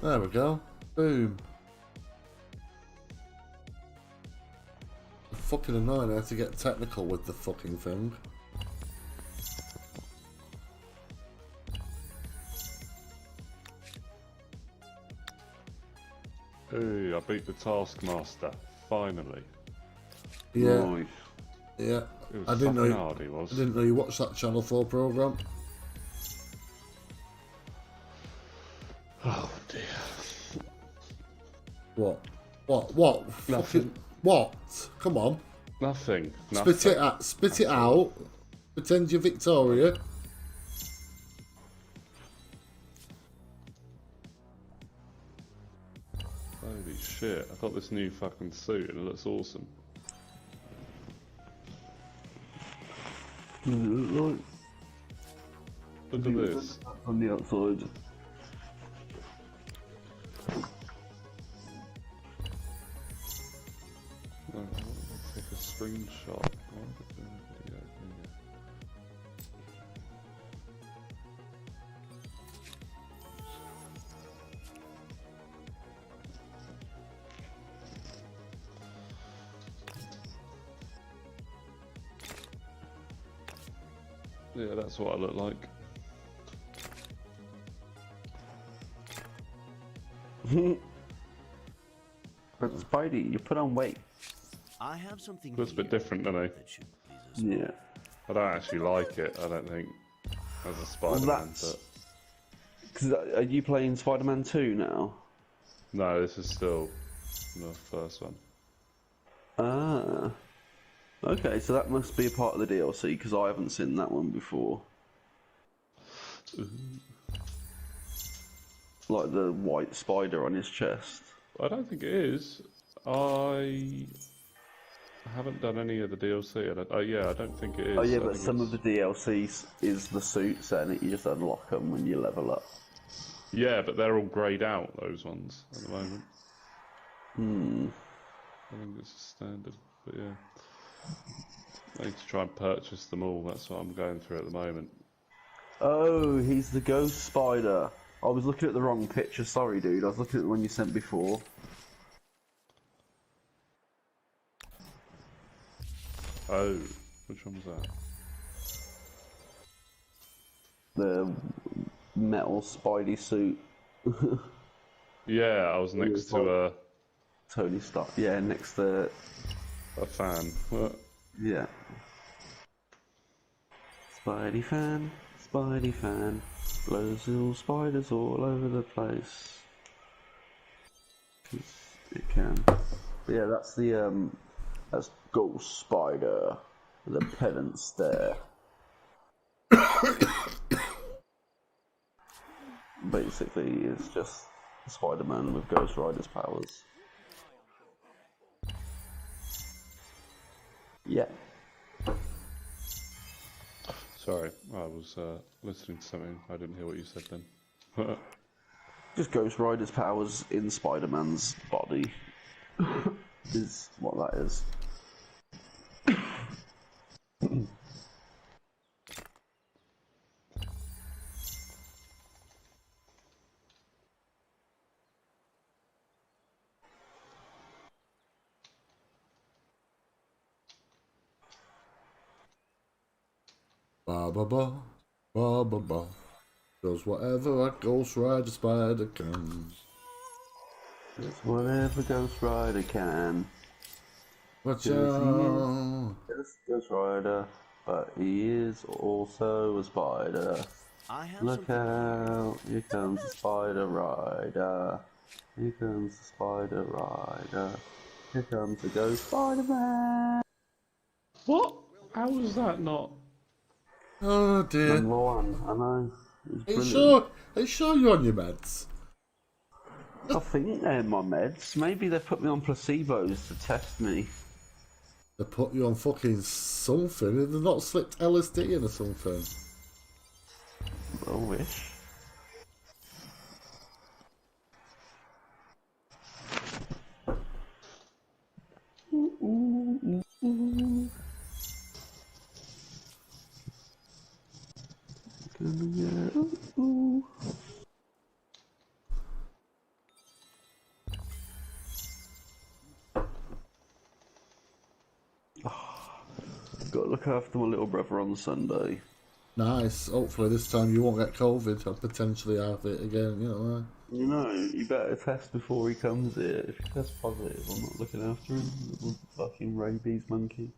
There we go. Boom. Fucking annoying. I had to get technical with the fucking thing. Hey, I beat the Taskmaster. Finally. Yeah. Nice. Yeah. It was I didn't fucking know. hard, he was. I didn't know you watched that Channel 4 program. Oh dear. What? What? Nothing. Fucking what? Come on. Nothing. Spit it out. Spit it out. Pretend you're Victoria. Holy shit, I got this new fucking suit and it looks awesome. Right. Look at this. On the outside. Oh, I'll take a screenshot. Why am I doing a video here? Yeah, that's what I look like. But Spidey, you put on weight. I have something Looks a bit here different, doesn't he? that should please us. Yeah. I don't actually like it, I don't think, as a Spider-Man, that's- but... Cause are you playing Spider-Man 2 now? No, this is still the first one. Ah. Okay, so that must be a part of the DLC because I haven't seen that one before. Like the white spider on his chest. I don't think it is. I haven't done any of the DLC. Oh yeah, I don't think it is. Oh yeah, I but think some it's- of the DLCs is the suits and you just unlock them when you level up. Yeah, but they're all greyed out, those ones, at the moment. I think it's standard, but yeah. I need to try and purchase them all, that's what I'm going through at the moment. Oh, he's the ghost spider. I was looking at the wrong picture, sorry dude, I was looking at the one you sent before. Oh, which one was that? The metal Spidey suit. Yeah, I was next to Tony Stark. Yeah, next to... a fan. Yeah. Spidey fan, blows little spiders all over the place. 'Cause it can. But yeah, that's the that's Ghost Spider, the penance stare. Basically, it's just Spider-Man with Ghost Rider's powers. Yeah. Sorry, I was listening to something. I didn't hear what you said then. Just Ghost Rider's powers in Spider-Man's body is what that is. Ba ba ba. Ba ba ba. Does whatever a Ghost Rider spider can. It's whatever Ghost Rider can. Watch Yes, he out. Yes, Ghost Rider, but he is also a spider. I have Look something out, here comes the Spider Rider. Here comes the Spider Rider. Here comes the Ghost Spider-Man. What? How was that not? Oh dear. Number one, I know. It was brilliant. Are you sure you're on your meds? I think they're my meds. Maybe they put me on placebos to test me. They put you on fucking something. They've not slipped LSD in or something. I wish. look after my little brother on Sunday. Nice. Hopefully this time you won't get COVID or potentially have it again, you know. You know, you better test before he comes here. If he tests positive, I'm not looking after him. Little fucking rabies monkey.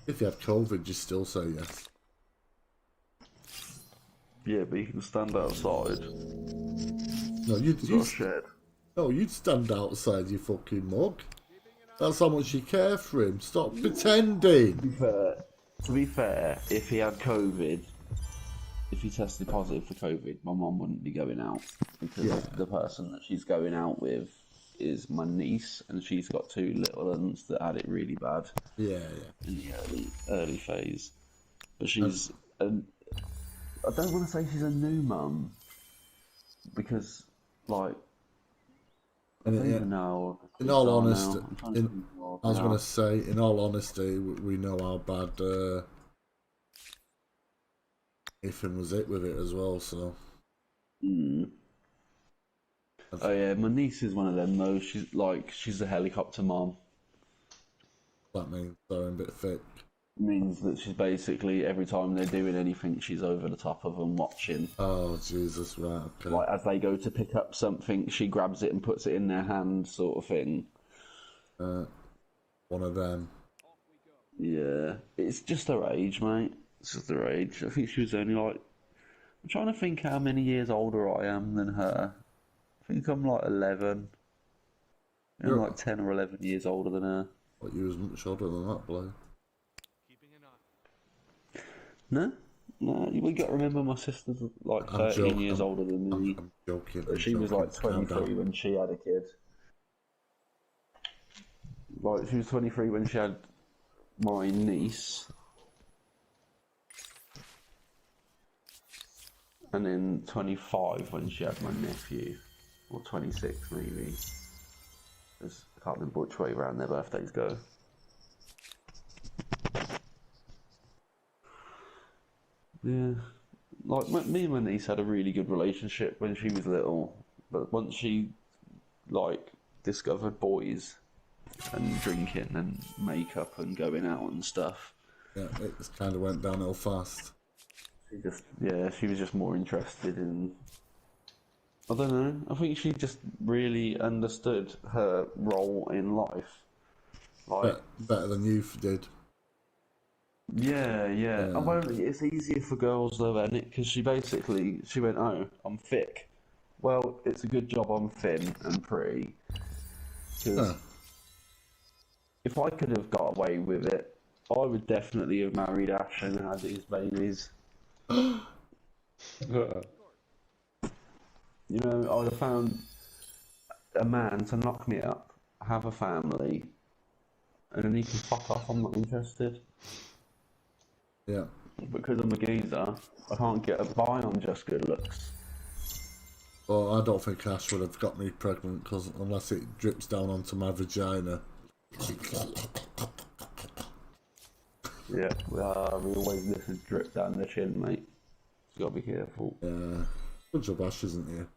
If you have COVID, you still say yes. Yeah, but he can stand outside. No, He's got a shed. you'd stand outside, you fucking mug. That's how much you care for him. Stop pretending. To be fair, if he had COVID, if he tested positive for COVID, my mum wouldn't be going out because the person that she's going out with is my niece, and she's got two little ones that had it really bad. Yeah. In the early phase, but she's I don't want to say she's a new mum because like I don't even know. In all honesty, I was going to say, in all honesty, we know how bad Ethan was hit with it as well. So. Oh yeah, my niece is one of them though. She's a helicopter mom. That means they're a bit thick. Means that she's basically every time they're doing anything, she's over the top of them watching. Oh Jesus, right? Okay. Like as they go to pick up something, she grabs it and puts it in their hand, sort of thing. One of them. Yeah, it's just her age, mate. It's just her age. I think she was only like. I'm trying to think how many years older I am than her. I think I'm like 11. I'm like 10 or 11 years older than her. But you was much older than that, bloke. No, we got to remember my sister's like 13 years older than me. I'm joking. She was like 23 when she had a kid. Like she was 23 when she had my niece, and then 25 when she had my nephew, or 26 maybe. I can't remember which way around their birthdays go. Yeah, like me and my niece had a really good relationship when she was little, but once she like discovered boys and drinking and makeup and going out and stuff, yeah, it just kind of went downhill fast. She was just more interested in. I don't know. I think she just really understood her role in life. Like better than you did. Yeah. Well, it's easier for girls though, isn't it? Because she went, "Oh, I'm thick." Well, it's a good job I'm thin and pretty. Because if I could have got away with it, I would definitely have married Ash and had his babies. You know, I'd have found a man to knock me up, have a family, and then he can fuck off. I'm not interested. Yeah. Because I'm a geezer, I can't get by on just good looks. Well, I don't think Ash would have got me pregnant because unless it drips down onto my vagina. Yeah, we always let it drip down the chin, mate. You gotta be careful. Yeah. Good job, Ash, isn't you?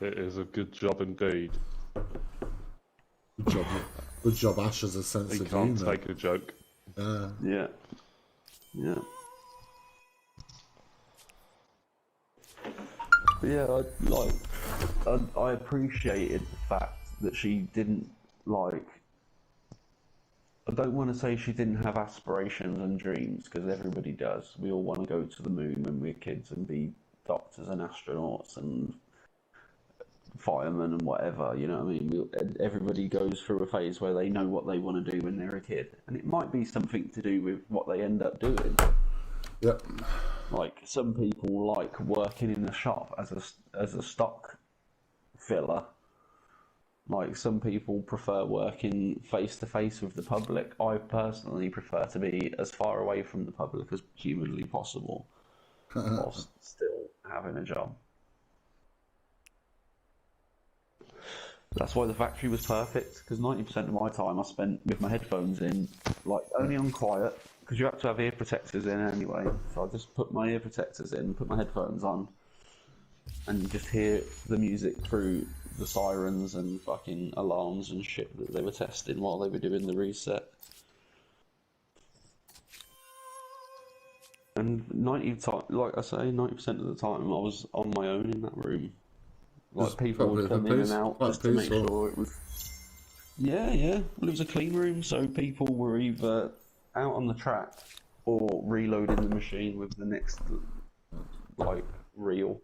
It is a good job indeed. Good job, Ash has a sense He of can't humour. take a joke. Yeah. But yeah, I appreciated the fact that she didn't like. I don't want to say she didn't have aspirations and dreams because everybody does. We all want to go to the moon when we're kids and be doctors and astronauts and firemen and whatever. You know what I mean? Everybody goes through a phase where they know what they want to do when they're a kid, and it might be something to do with what they end up doing. Yep. Like some people like working in the shop as a stock filler. Like some people prefer working face to face with the public. I personally prefer to be as far away from the public as humanly possible, whilst still having a job. That's why the factory was perfect, because 90% of my time I spent with my headphones in, like only on quiet, because you have to have ear protectors in anyway. So I just put my ear protectors in, put my headphones on, and you just hear the music through the sirens and fucking alarms and shit that they were testing while they were doing the reset. And 90% of the time I was on my own in that room. Like Just people would probably come in peace- and out quite just to make peaceful. sure it was. Yeah, yeah. Well, it was a clean room, so people were either out on the track or reloading the machine with the next, like, reel.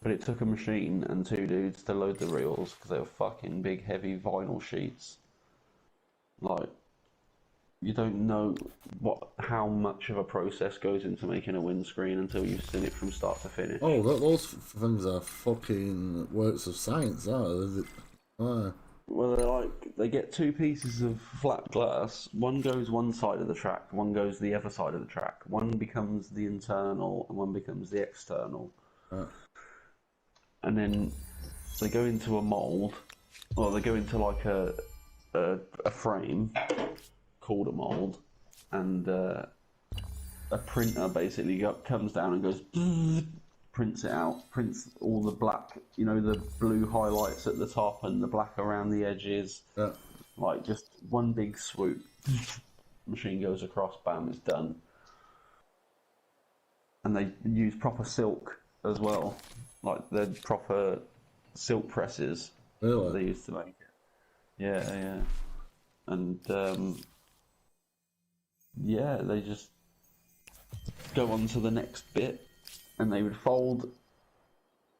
But it took a machine and 2 dudes to load the reels because they were fucking big, heavy vinyl sheets. Like, you don't know how much of a process goes into making a windscreen until you've seen it from start to finish. Oh, those things are fucking works of science, aren't they? Well, they get 2 pieces of flat glass. One goes one side of the track, one goes the other side of the track. One becomes the internal, and one becomes the external. And then they go into a mold, or they go into like a frame called a mold, and a printer basically comes down and goes prints it out, prints all the black, the blue highlights at the top and the black around the edges, like just one big swoop. Machine goes across, bam, it's done. And they use proper silk as well, like the proper silk presses Really? they used to make it. Yeah. And yeah, they just go on to the next bit, and they would fold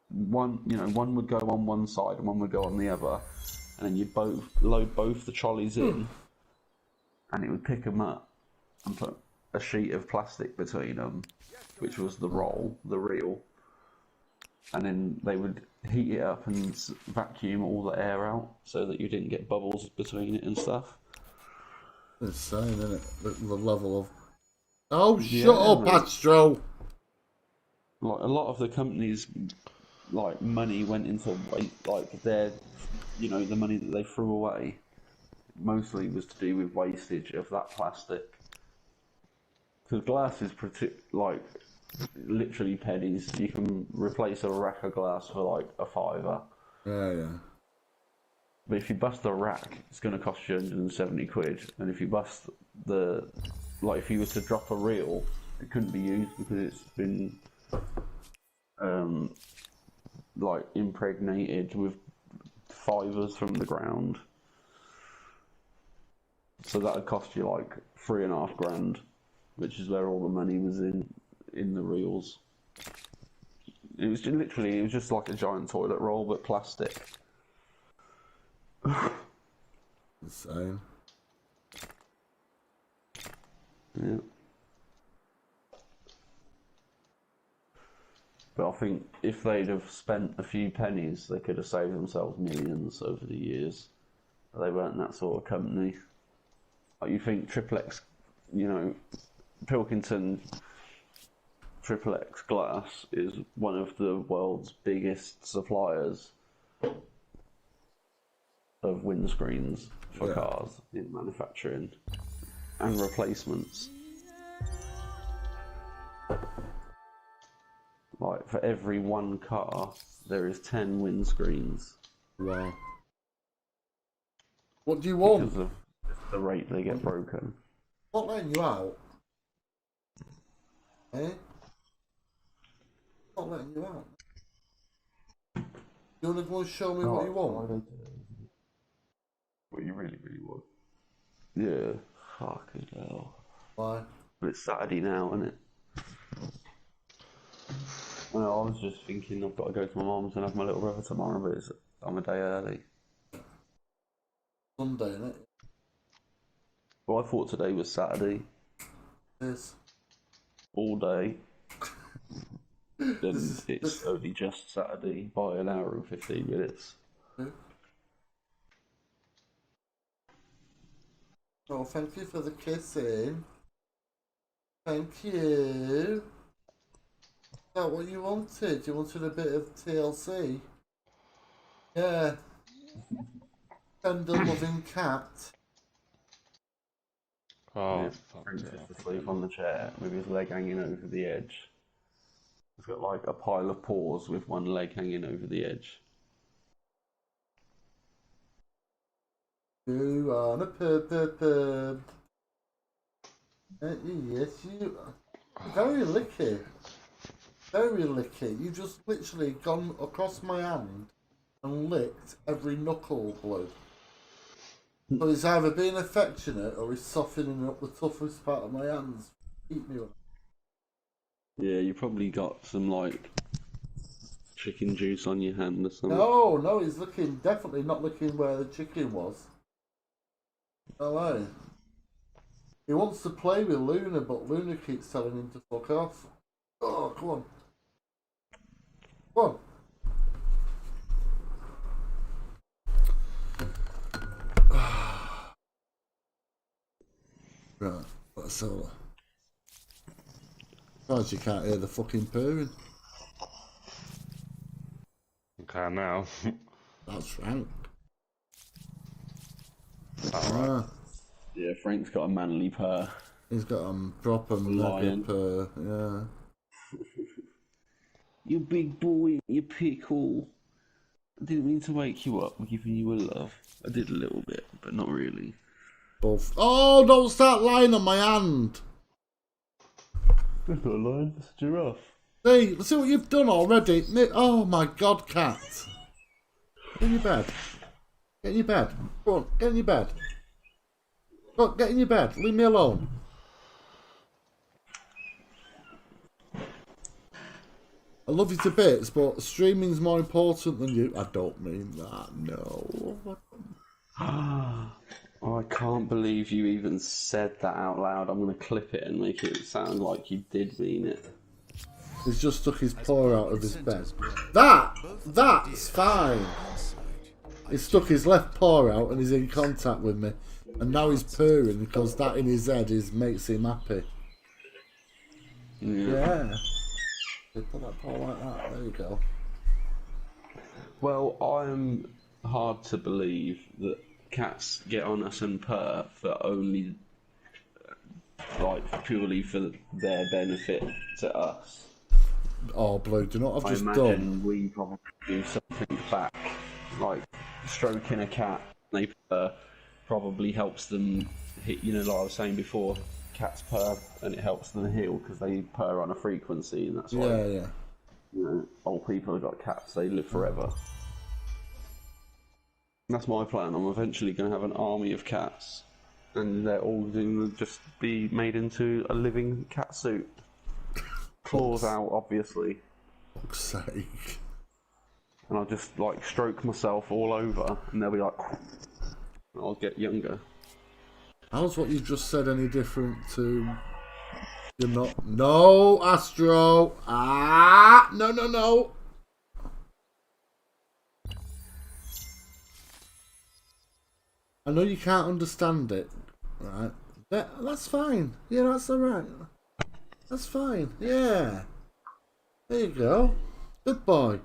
one would go on one side and one would go on the other, and then you'd load both the trolleys in, and it would pick them up and put a sheet of plastic between them, which was the reel, and then they would heat it up and vacuum all the air out so that you didn't get bubbles between it and stuff. Insane, isn't it? The level of... Oh, Yeah, shut up, man. Astro! Like a lot of the companies, like money went into their, the money that they threw away, mostly was to do with wastage of that plastic. Because glass is literally pennies. You can replace a rack of glass for like a £5. Yeah. But if you bust the rack, it's going to cost you 170 quid. And if you bust if you were to drop a reel, it couldn't be used because it's been impregnated with fibres from the ground. So that would cost you like £3,500, which is where all the money was in the reels. It was just like a giant toilet roll, but plastic. Insane. Yeah. But I think if they'd have spent a few pennies, they could have saved themselves millions over the years. But they weren't that sort of company. Like you think XXX, Pilkington XXX Glass is one of the world's biggest suppliers of windscreens for cars in manufacturing and replacements. Like for every one car, there is 10 windscreens. Wow. What do you want? Because of the rate they get broken. Not letting you out. Eh? Not letting you out. You want to go and show me what you want? What you really, really want. Yeah. Fucking hell. Why? But it's Saturday now, isn't it? Well, I was just thinking I've got to go to my mum's and have my little brother tomorrow, but I'm a day early. Sunday, innit? Well, I thought today was Saturday. Yes. All day. Then it's only just Saturday by an hour and 15 minutes. Oh, thank you for the kissing. Thank you. Is that what you wanted? You wanted a bit of TLC? Yeah. Tender loving cat. Oh, Yeah, fuck Prince yeah. is asleep on the chair with his leg hanging over the edge. It's got like a pile of paws with one leg hanging over the edge. You on a pub. Yes, you. Very licky. Very licky. You just literally gone across my hand and licked every knuckle blood. So he's either being affectionate or he's softening up the toughest part of my hands. Eat me one. Yeah, you probably got some like chicken juice on your hand or something. No, he's looking, definitely not looking where the chicken was. No way. He wants to play with Luna, but Luna keeps telling him to fuck off. Oh, come on. Come on. Right, that's all. God, you can't hear the fucking purring. Okay, now. That's Frank. Alright. Yeah, Frank's got a manly purr. He's got a proper mega Lion. purr, yeah. You big boy, you pickle. I didn't mean to wake you up. I'm giving you a love. I did a little bit, but not really. Both. Oh, don't start lying on my hand. That's not a lion, it's a giraffe. See what you've done already. Oh my God, cat. Get in your bed. Get in your bed. Go on, get in your bed. Go on, get in your bed. Leave me alone. I love you to bits, but streaming's more important than you. I don't mean that, no. Oh, I can't believe you even said that out loud. I'm going to clip it and make it sound like you did mean it. He's just stuck his paw out of his bed. That's fine. He stuck his left paw out and he's in contact with me. And now he's purring because that in his head makes him happy. Yeah. They put that paw like that. There you go. Well, I'm hard to believe that cats get on us and purr for only, like, purely for their benefit to us. Oh, Blue, do you know what I've I just imagine done? we probably do something back, like stroking a cat. They purr probably helps them hit. You know, like I was saying before, cats purr and it helps them heal because they purr on a frequency, and that's why. Yeah. You know, old people have got cats; they live forever. That's my plan. I'm eventually going to have an army of cats, and they're all going to just be made into a living cat suit. Claws out, obviously. Fuck's sake. And I'll just like stroke myself all over, and they'll be like, and I'll get younger. How's what you just said any different to... You're not... No, Astro! Ah! No! I know you can't understand it, right? That's fine. Yeah, that's alright. That's fine. Yeah. There you go. Good boy.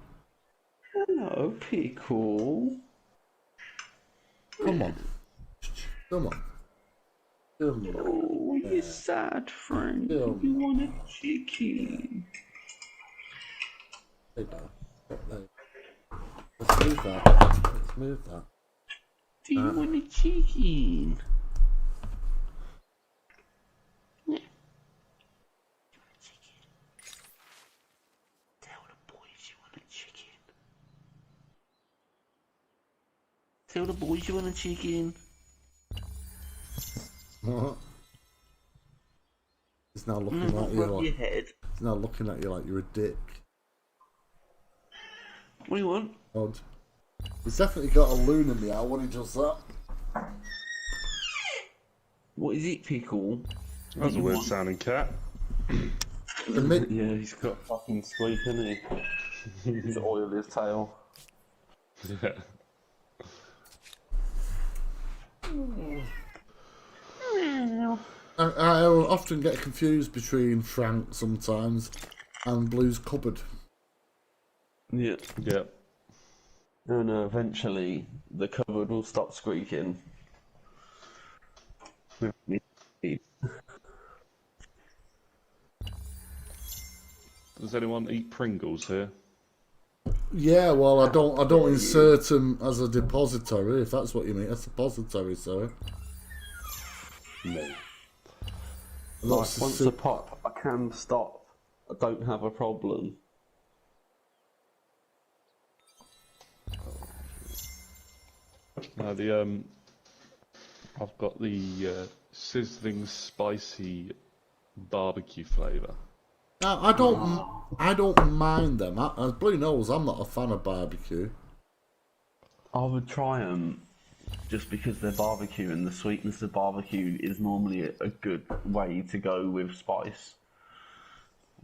Hello, Pickle. Come on. Come on. Come on. Oh, you sad friend. Yeah. You want a chicken? There you go. There you go. Let's move that. Let's move that. Do you want a chicken? Yeah. Tell the boys you want a chicken. Tell the boys you want a chicken. What? He's now looking at you Rub your like... head. He's now looking at you like you're a dick. What do you want? Odd. He's definitely got a Luna meow. What he just that? What is it, Pickle? That's a weird sounding cat. Yeah, he's got fucking squeak, hasn't he? He's oiled his tail. Yeah. I often get confused between Frank sometimes and Blue's cupboard. Yeah. Yeah. No, eventually the cupboard will stop squeaking. With me. Does anyone eat Pringles here? Yeah, well, I don't insert them as a depository, if that's what you mean. A depository, sorry. No. And Like, that's the once a pop, I can stop. I don't have a problem. No, I've got the sizzling spicy barbecue flavour. Now, I don't mind them. As Blue knows, I'm not a fan of barbecue. I would try them just because they're barbecue, and the sweetness of barbecue is normally a good way to go with spice.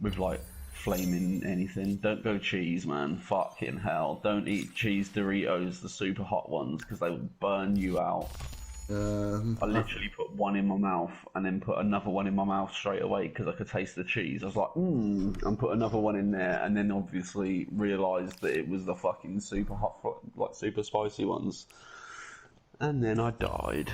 With like flaming anything. Don't go cheese, man. Fucking hell. Don't eat cheese Doritos, the super hot ones, because they will burn you out. I literally put one in my mouth and then put another one in my mouth straight away because I could taste the cheese. I was like, and put another one in there, and then obviously realised that it was the fucking super hot, like super spicy ones. And then I died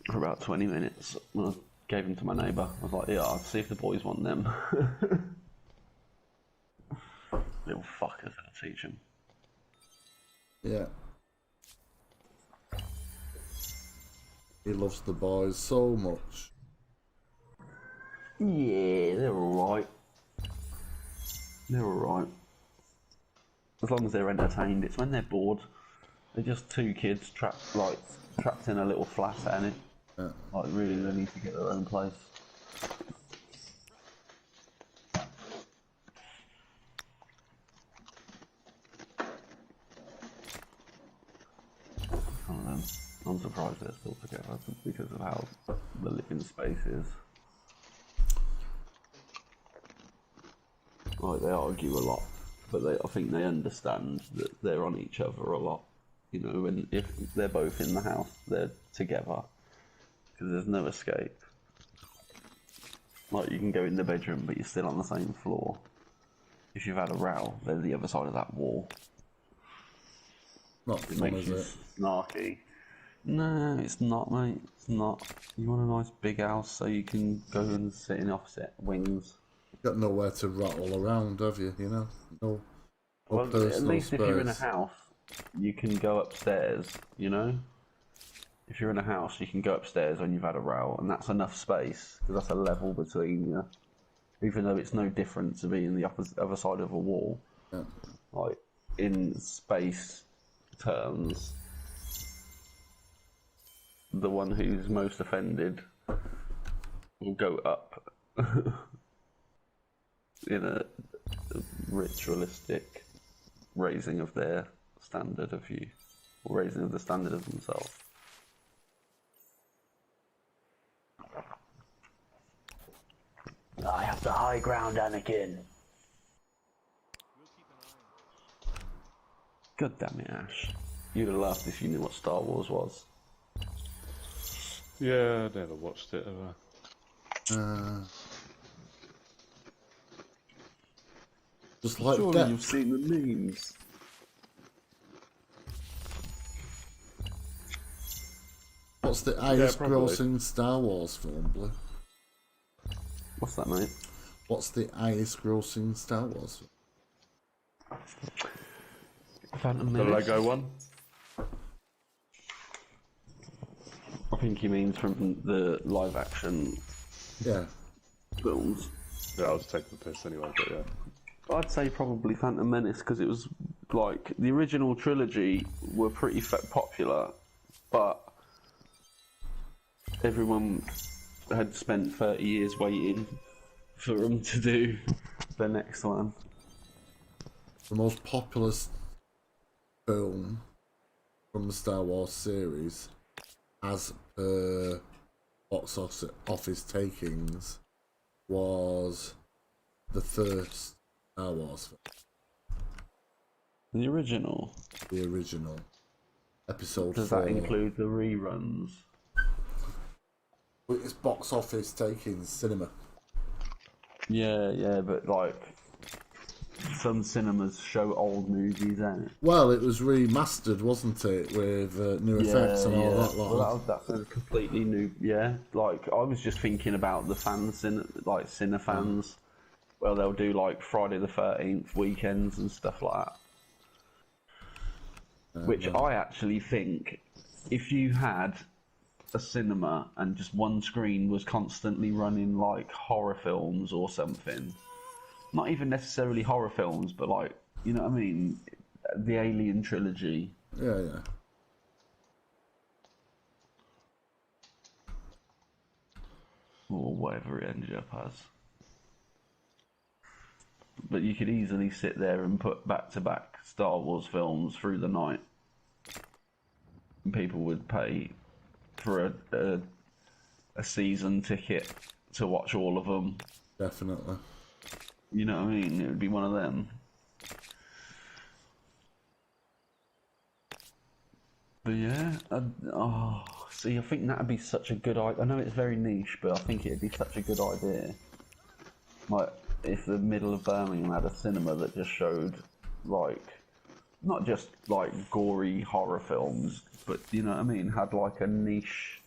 for about 20 minutes when I gave them to my neighbour. I was like, yeah, I'll see if the boys want them. Little fuckers, I'll teach them. Yeah. He loves the boys so much. Yeah, they're alright. They're alright. As long as they're entertained. It's when they're bored. They're just two kids trapped in a little flat, ain't it? Yeah. Like, really, they need to get their own place. I don't know. I'm surprised they're still together because of how the living space is. Like, they argue a lot, but I think they understand that they're on each other a lot. You know, and if they're both in the house, they're together. Because there's no escape. Like, you can go in the bedroom, but you're still on the same floor. If you've had a row, they're the other side of that wall. Not It fun, makes is you it? snarky. No, it's not, mate. It's not. You want a nice big house so you can go and sit in opposite wings. Got nowhere to rattle around, have you? You know, no Well, at personal least if you're in a space. house, you can go upstairs, you know? If you're in a house, you can go upstairs when you've had a row, and that's enough space, because that's a level between you. Even though it's no different to being the other side of a wall. Yeah. Like, in space terms, the one who's most offended will go up in a ritualistic raising of their standard of you, or raising of the standard of themselves. I have the high ground, Anakin. God damn it, Ash. You'd have laughed if you knew what Star Wars was. Yeah, I never watched it. Have I? Just like Surely that. you've seen the memes. What's the highest probably. grossing Star Wars film, Blue? What's that, mate? What's the highest grossing Star Wars film? Phantom The Menace. Lego one? I think he means from the live action Yeah. films. Yeah, I was taking the piss anyway, but yeah. I'd say probably Phantom Menace because it was like the original trilogy were pretty popular, but everyone had spent 30 years waiting for them to do the next one. The most popular film from the Star Wars series, as per box office takings, was the first Star Wars film, The original. the original. Episode Does 4. that include the reruns? It's box office takings, cinema. Yeah, but like some cinemas show old movies, ain't it? Well, it was remastered, wasn't it, with new effects and all that lot. Well, that's a completely new. Yeah, like I was just thinking about the fans, like Cinefans, where they'll do like Friday the 13th weekends and stuff like that. Which I actually think, if you had a cinema and just one screen was constantly running like horror films or something, not even necessarily horror films, but like, you know what I mean, the Alien trilogy. Yeah, yeah. Or whatever it ended up as. But you could easily sit there and put back-to-back Star Wars films through the night. And people would pay for a season ticket to watch all of them. Definitely. You know what I mean? It would be one of them. But yeah, see, I think that'd be such a good idea. I know it's very niche, but I think it'd be such a good idea. Like, if the middle of Birmingham had a cinema that just showed, like, not just, like, gory horror films, but, you know what I mean, had, like, a niche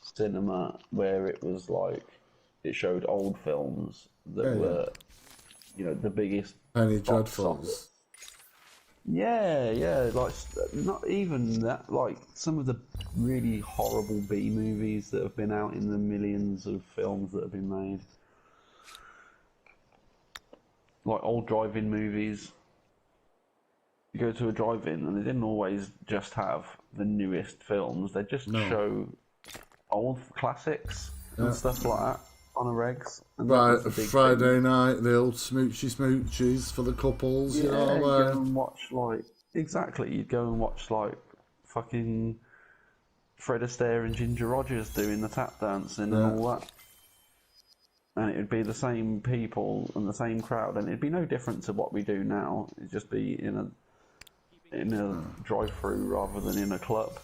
cinema where it was, like, it showed old films that were, you know, the biggest... Penny box Dreadfuls. office. Yeah, like, not even that, like, some of the really horrible B movies that have been out in the millions of films that have been made. Like old drive-in movies. You go to a drive-in and they didn't always just have the newest films, they just show old classics and stuff like that on a regs. And Right, that was the big Friday thing. night, the old smoochies for the couples, you know. You go and watch, like, exactly, you'd go and watch, like, fucking Fred Astaire and Ginger Rogers doing the tap dancing and all that. And it would be the same people and the same crowd, and it'd be no different to what we do now. It'd just be in a drive-through rather than in a club.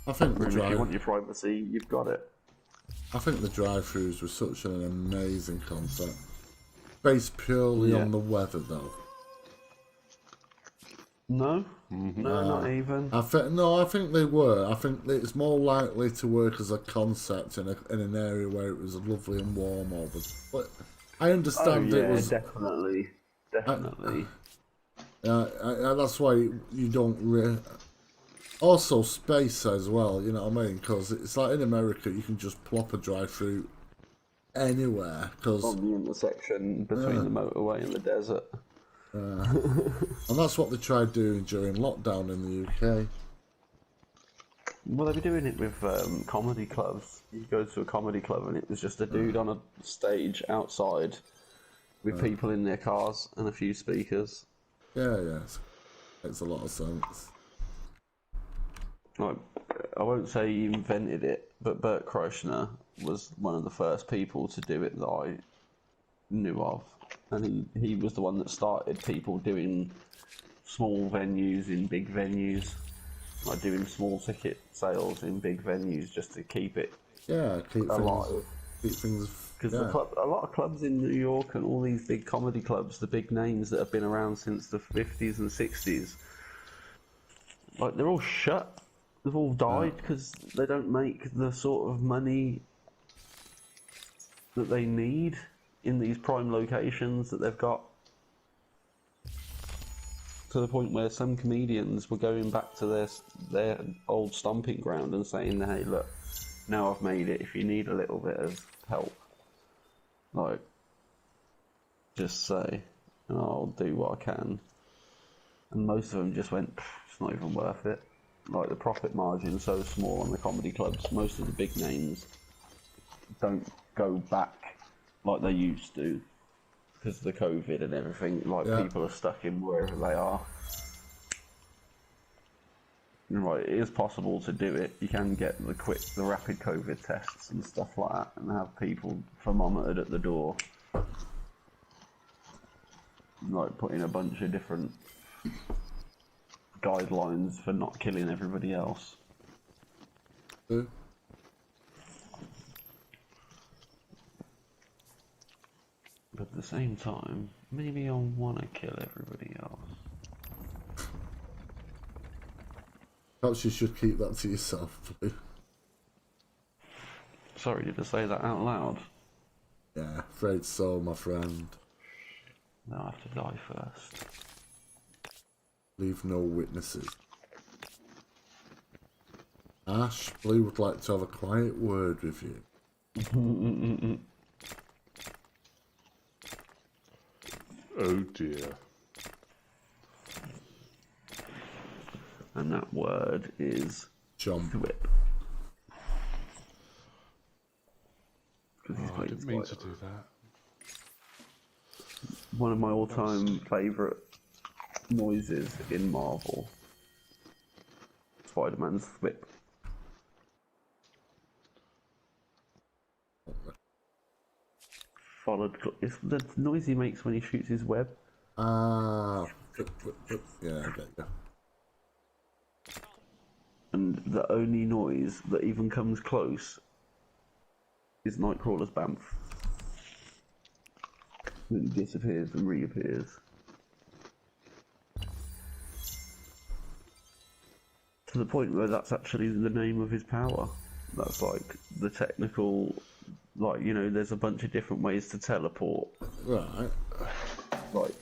I think the If you want your privacy, you've got it. I think the drive-throughs were such an amazing concept. Based purely on the weather, though. No, no, not even. I think they were. I think it's more likely to work as a concept in an area where it was lovely and warm all the. But I understand it was definitely. that's why you don't. Also, space as well. You know what I mean? Because it's like in America, you can just plop a drive-through anywhere. Cause, on the intersection between the motorway and the desert. and that's what they tried doing during lockdown in the UK. Well, they were doing it with comedy clubs. You go to a comedy club and it was just a dude on a stage outside with people in their cars and a few speakers. Yeah, makes a lot of sense. Like, I won't say he invented it, but Bert Kreischer was one of the first people to do it that I knew of. And he was the one that started people doing small venues in big venues, like doing small ticket sales in big venues just to keep it alive. Keep things. Because a lot of clubs in New York and all these big comedy clubs, the big names that have been around since the 50s and 60s, like they're all shut. They've all died because they don't make the sort of money that they need in these prime locations that they've got. To the point where some comedians were going back to their old stomping ground and saying, hey, look, now I've made it, if you need a little bit of help, like, just say, and I'll do what I can. And most of them just went, it's not even worth it. Like, the profit margin's so small on the comedy clubs, most of the big names don't go back like they used to because of the COVID and everything. Like, people are stuck in wherever they are. And, right, it is possible to do it. You can get the rapid COVID tests and stuff like that and have people thermometered at the door. Like, putting a bunch of different guidelines for not killing everybody else. But at the same time, Maybe I want to kill everybody else. Perhaps you should keep that to yourself, Blue. Sorry, did I say that out loud? Yeah, afraid so, my friend. No, I have to die first. Leave no witnesses. Ash, Blue would like to have a quiet word with you. Oh dear. And that word is Jump. whip. Oh, I didn't mean to do that. One of my all-time favourite noises in Marvel. Spider-Man's whip. Followed. It's the noise he makes when he shoots his web. Ah, yeah, I get you. And the only noise that even comes close is Nightcrawler's bamf. Then he disappears and reappears. To the point where that's actually the name of his power. That's like the technical, like, you know, there's a bunch of different ways to teleport. Right. Like,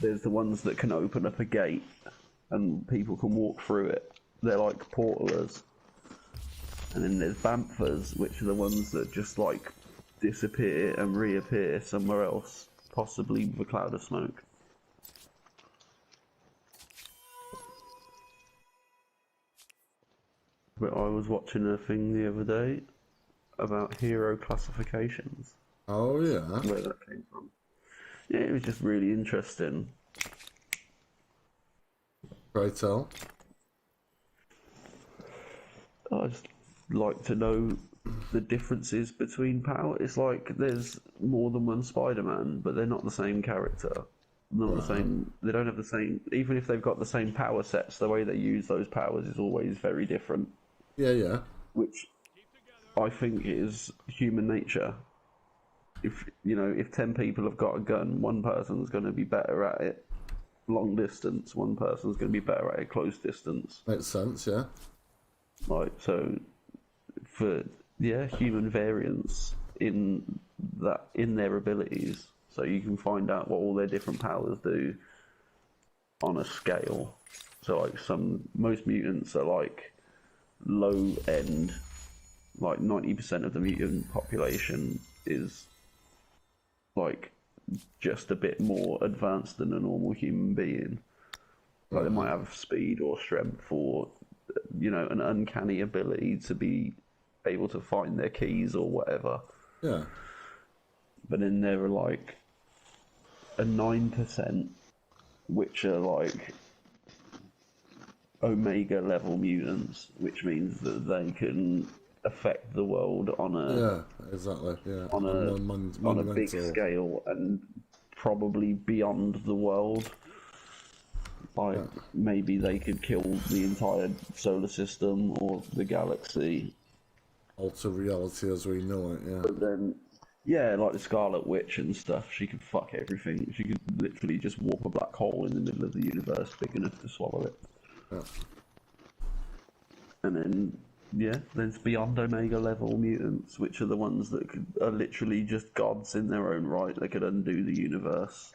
there's the ones that can open up a gate and people can walk through it. They're like portalers. And then there's bamfers, which are the ones that just like disappear and reappear somewhere else, possibly with a cloud of smoke. But I was watching a thing the other day about hero classifications, Oh, yeah. where that came from. Yeah, it was just really interesting. Pray tell. I just like to know the differences between power. It's like there's more than one Spider-Man, but they're not the same character. Not the same. They don't have the same. Even if they've got the same power sets, the way they use those powers is always very different. Yeah, yeah. Which I think is human nature. If you know, if 10 people have got a gun, one person's going to be better at it long distance. One person's going to be better at it close distance. Makes sense, yeah. Like, so for human variance in their abilities, so you can find out what all their different powers do on a scale. So like most mutants are like low end, like 90% of the mutant population is like just a bit more advanced than a normal human being. Like they might have speed or strength or, you know, an uncanny ability to be able to find their keys or whatever. Yeah. But then there are like a 9% which are like Omega level mutants, which means that they can affect the world on a Yeah, exactly. Yeah. on a big scale and probably beyond the world. Like maybe they could kill the entire solar system or the galaxy. Alter reality as we know it, yeah. But then, yeah, like the Scarlet Witch and stuff, she could fuck everything. She could literally just warp a black hole in the middle of the universe big enough to swallow it. Yeah. And then, yeah, there's beyond Omega level mutants, which are the ones that are literally just gods in their own right. They could undo the universe.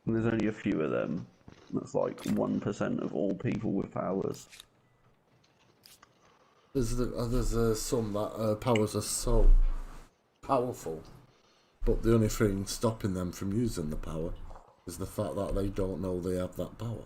And there's only a few of them. That's like 1% of all people with powers. There's some that powers are so powerful, but the only thing stopping them from using the power is the fact that they don't know they have that power.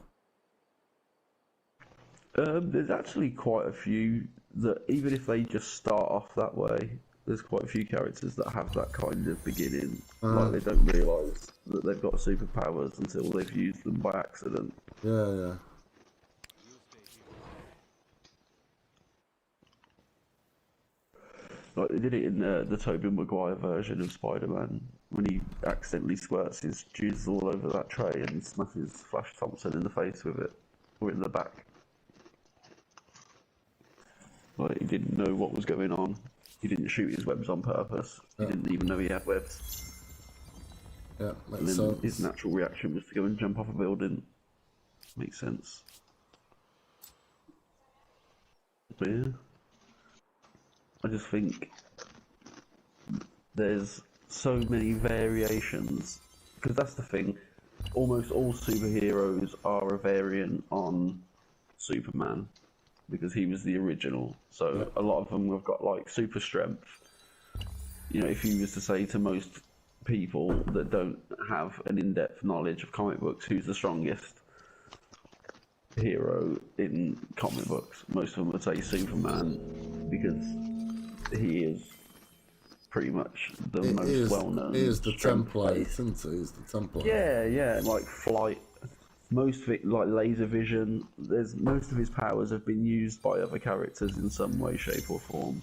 There's actually quite a few that, even if they just start off that way, there's quite a few characters that have that kind of beginning. Like, they don't realise that they've got superpowers until they've used them by accident. Yeah, yeah. Like, they did it in the Tobey Maguire version of Spider-Man, when he accidentally squirts his juice all over that tray and smashes Flash Thompson in the face with it, or in the back. Like, he didn't know what was going on. He didn't shoot his webs on purpose. He didn't even know he had webs. Yeah, And makes then sense. his natural reaction was to go and jump off a building. Makes sense. But yeah, I just think there's so many variations, because that's the thing. Almost all superheroes are a variant on Superman, because he was the original. So a lot of them have got like super strength. You know, if you was to say to most people that don't have an in-depth knowledge of comic books, who's the strongest hero in comic books, most of them would say Superman, because he is pretty much the most well-known. He is the template, strength-based. isn't he? He's the template. Yeah, like flight. Most of it, like laser vision. Most of his powers have been used by other characters in some way, shape, or form.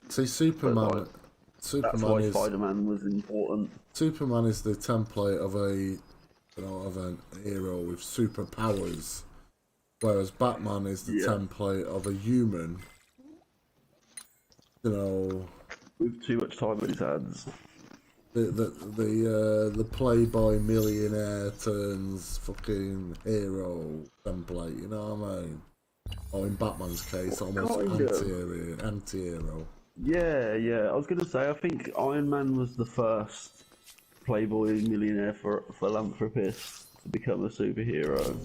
See, Superman. But, like, that's Superman why is Spider-Man was important. Superman is the template of of an hero with superpowers, whereas Batman is the template of a human. You know, With too much time in his hands. the playboy millionaire turns fucking hero template. You know what I mean? Or in Batman's case, almost anti-hero. Yeah. I was gonna say, I think Iron Man was the first playboy millionaire philanthropist to become a superhero,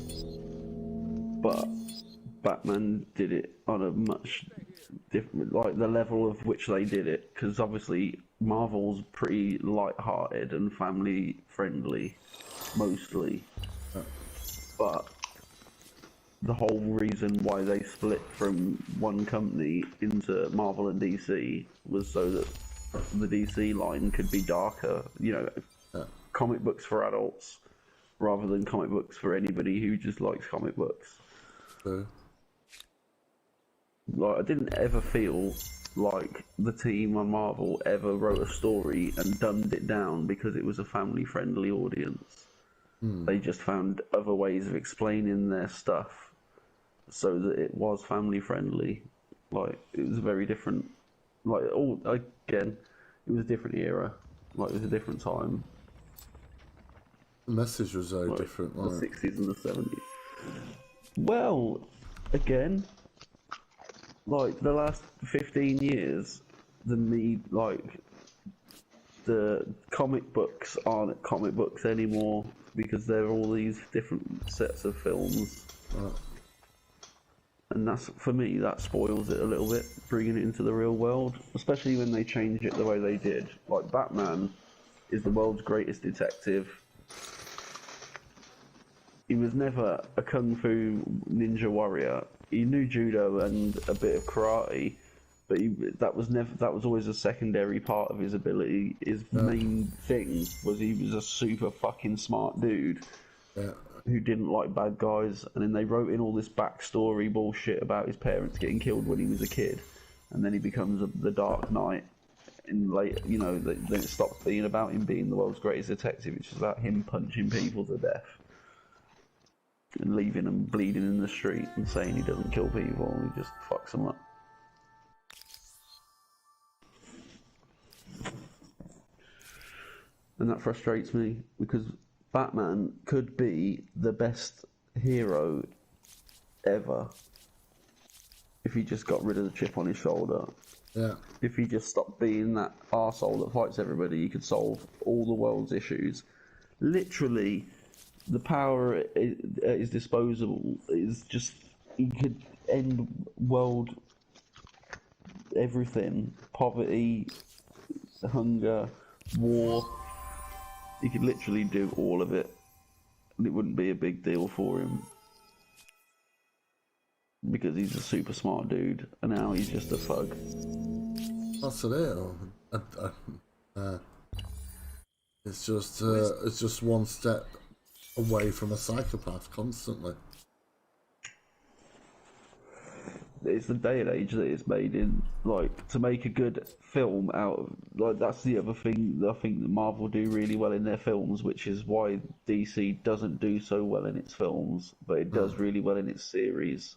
but Batman did it on a much different, like the level of which they did it, because obviously Marvel's pretty light-hearted and family-friendly, mostly, but the whole reason why they split from one company into Marvel and DC was so that the DC line could be darker, you know, comic books for adults, rather than comic books for anybody who just likes comic books. Like, I didn't ever feel like the team on Marvel ever wrote a story and dumbed it down because it was a family-friendly audience. They just found other ways of explaining their stuff so that it was family-friendly. Like, it was very different. Like, again, it was a different era. Like, it was a different time. The message was very Like, different. the Like, 60s and the 70s. Well, again, like the last 15 years, the comic books aren't comic books anymore because there are all these different sets of films. And that's, for me, that spoils it a little bit, bringing it into the real world, especially when they change it the way they did. Like, Batman is the world's greatest detective. He was never a kung fu ninja warrior. He knew judo and a bit of karate, but that was always a secondary part of his ability. His main thing was he was a super fucking smart dude who didn't like bad guys, and then they wrote in all this backstory bullshit about his parents getting killed when he was a kid, and then he becomes the Dark Knight. And then it stops being about him being the world's greatest detective. It's just about him punching people to death and leaving them bleeding in the street and saying he doesn't kill people, he just fucks them up. And that frustrates me, because Batman could be the best hero ever if he just got rid of the chip on his shoulder. yeah. If he just stopped being that arsehole that fights everybody, he could solve all the world's issues. Literally, the power at his disposal is just, he could end world everything. Poverty, hunger, war. He could literally do all of it, and it wouldn't be a big deal for him. Because he's a super smart dude, and now he's just a thug. That's it. It's just one step away from a psychopath constantly. It's the day and age that it's made in. Like, to make a good film out of, like, that's the other thing that I think that Marvel do really well in their films, which is why DC doesn't do so well in its films, but it does really well in its series.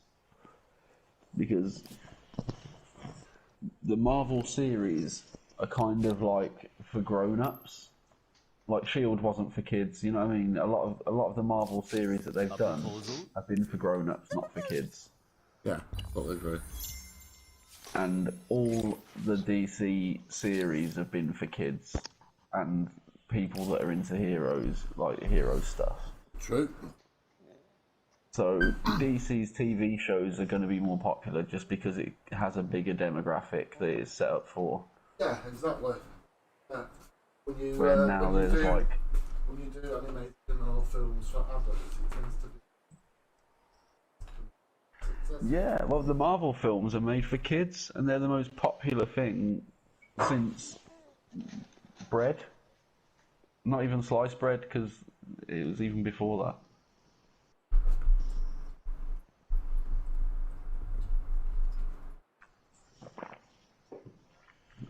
Because the Marvel series are kind of like for grown-ups. like Shield wasn't for kids. You know what I mean? A lot of the Marvel series that they've done proposal? have been for grown-ups, not for kids. Yeah, totally agree. And all the DC series have been for kids and people that are into heroes, like hero stuff. True. So DC's TV shows are going to be more popular just because it has a bigger demographic that it's set up for. Yeah, exactly. Yeah. When you, Where now when you there's do, like, when you do animation or films for adults, it tends to be successful. yeah, well, the Marvel films are made for kids, and they're the most popular thing since bread. Not even sliced bread, because it was even before that.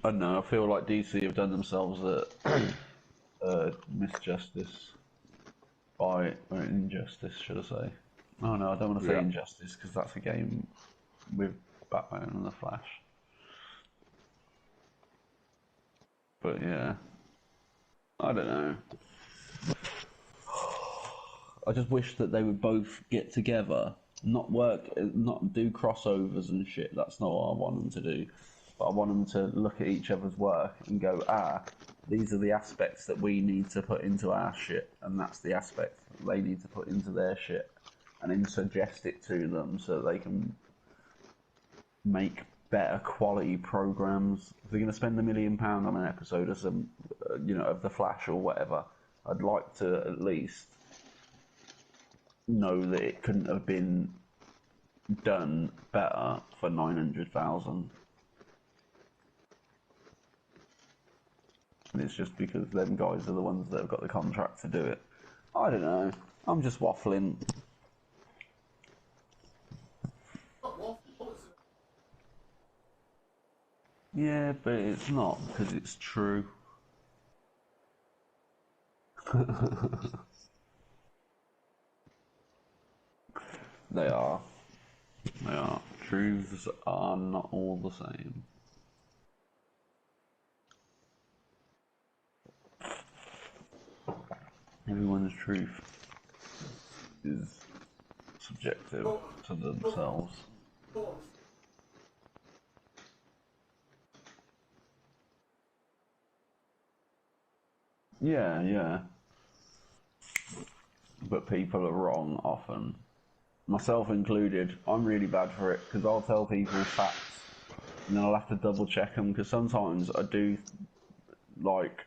I don't know, I feel like DC have done themselves a misjustice by, or injustice, should I say. Oh no, I don't want to say Yeah. injustice, because that's a game with Batman and the Flash. But yeah, I don't know. I just wish that they would both get together, not work, not do crossovers and shit. That's not what I want them to do. But I want them to look at each other's work and go, these are the aspects that we need to put into our shit, and that's the aspect they need to put into their shit, and then suggest it to them so that they can make better quality programs. If they're going to spend £1 million on an episode of some, of the Flash or whatever, I'd like to at least know that it couldn't have been done better for 900,000. And it's just because them guys are the ones that have got the contract to do it. I don't know. I'm just waffling. Yeah, but it's not, because it's true. They are. They are. Truths are not all the same. Everyone's truth is subjective to themselves. Yeah, yeah. But people are wrong often. Myself included. I'm really bad for it because I'll tell people facts and then I'll have to double check them because sometimes I do, like,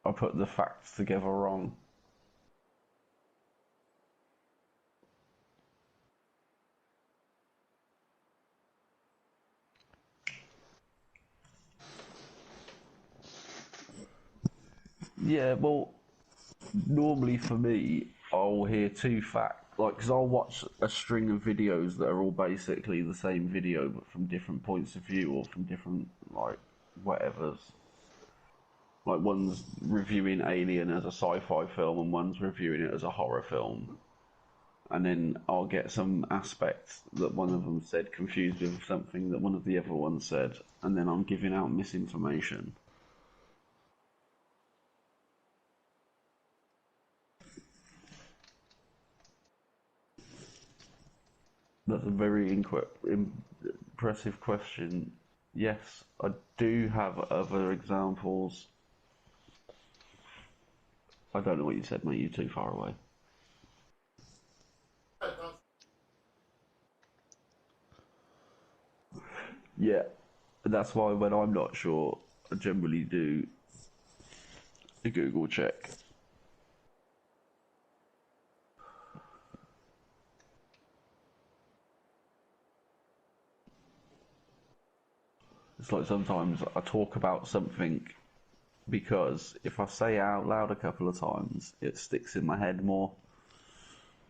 I put the facts together wrong. Yeah, well, normally for me, I'll hear two facts, like, because I'll watch a string of videos that are all basically the same video, but from different points of view or from different, like, whatevers. Like, one's reviewing Alien as a sci-fi film and one's reviewing it as a horror film. And then I'll get some aspects that one of them said confused with something that one of the other ones said, and then I'm giving out misinformation. That's a very impressive question. Yes, I do have other examples. I don't know what you said, mate. You're too far away. Yeah, that's why when I'm not sure, I generally do a Google check. It's like sometimes I talk about something because if I say it out loud a couple of times, it sticks in my head more.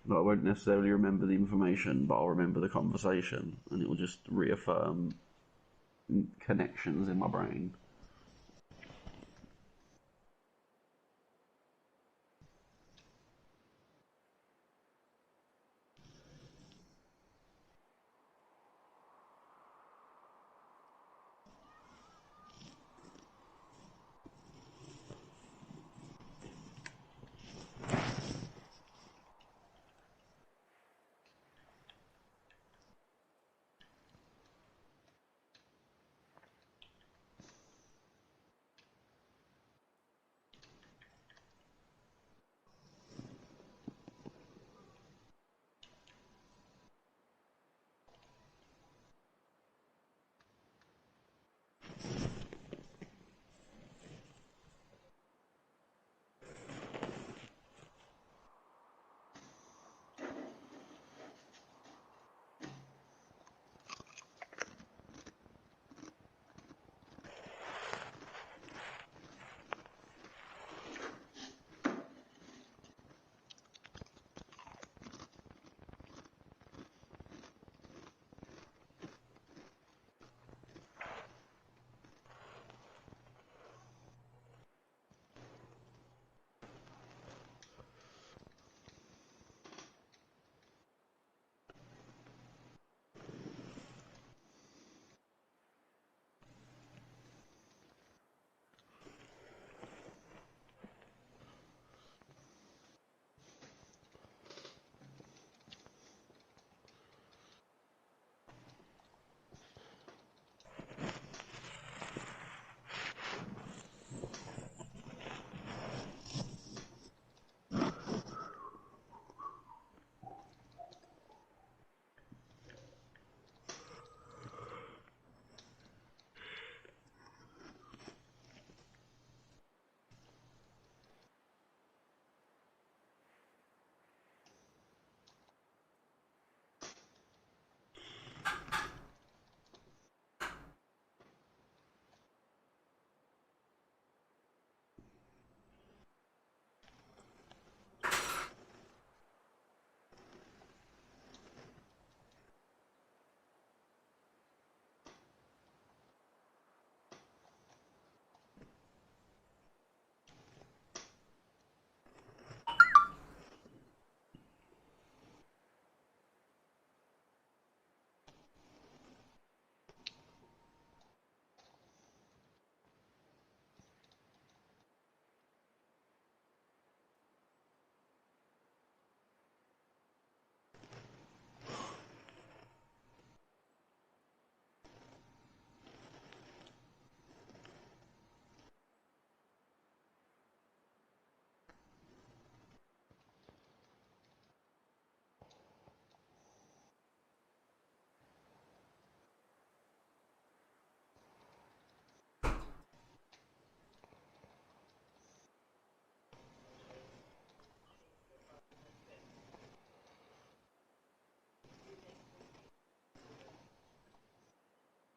Like, I won't necessarily remember the information, but I'll remember the conversation, and it will just reaffirm connections in my brain.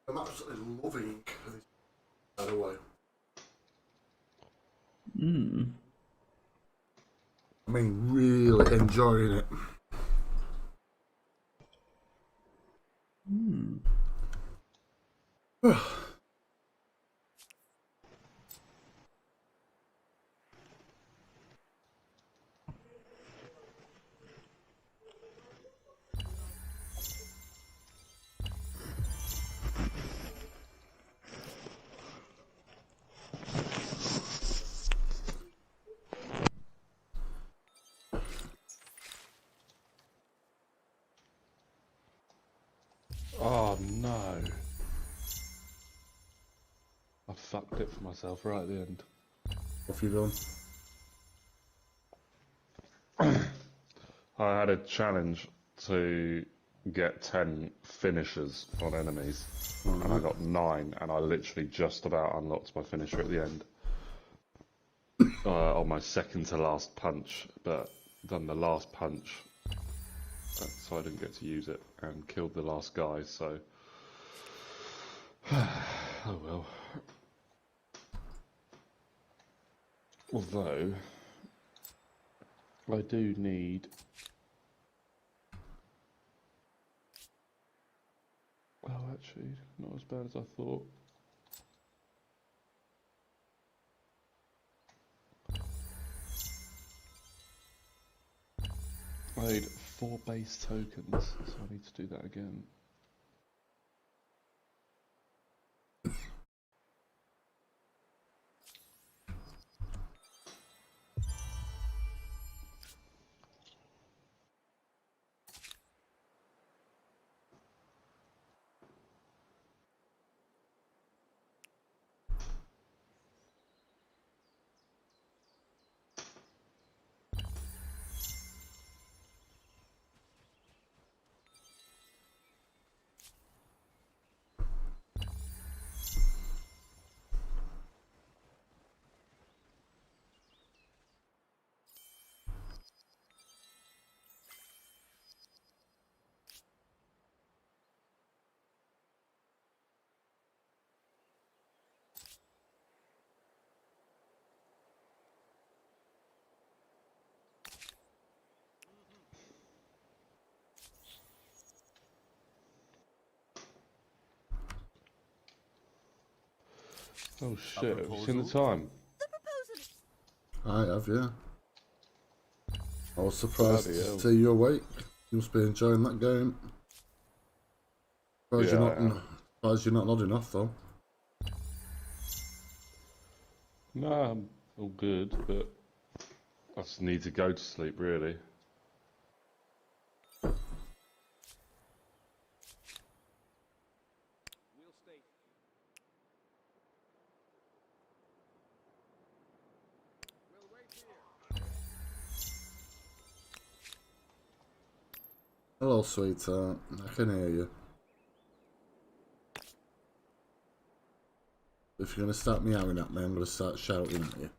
I'm absolutely loving this, by the way. I mean, really enjoying it. Oh no. I fucked it for myself right at the end. What have you done? I had a challenge to get 10 finishers on enemies, and I got 9, and I literally just about unlocked my finisher at the end. On my second to last punch, but done the last punch, so I didn't get to use it, and killed the last guy, so... oh well. Although, I do need... Oh, actually, not as bad as I thought. I need 4 base tokens, so I need to do that again. Oh shit, have you seen the time? I have, yeah. I was surprised Bloody to hell. see you awake. You must be enjoying that game. Surprised Yeah, you're I am. surprised you're not nodding off though. No, I'm all good, but I just need to go to sleep, really. Hello, sweetheart. I can hear you. If you're going to start meowing at me, I'm going to start shouting at you.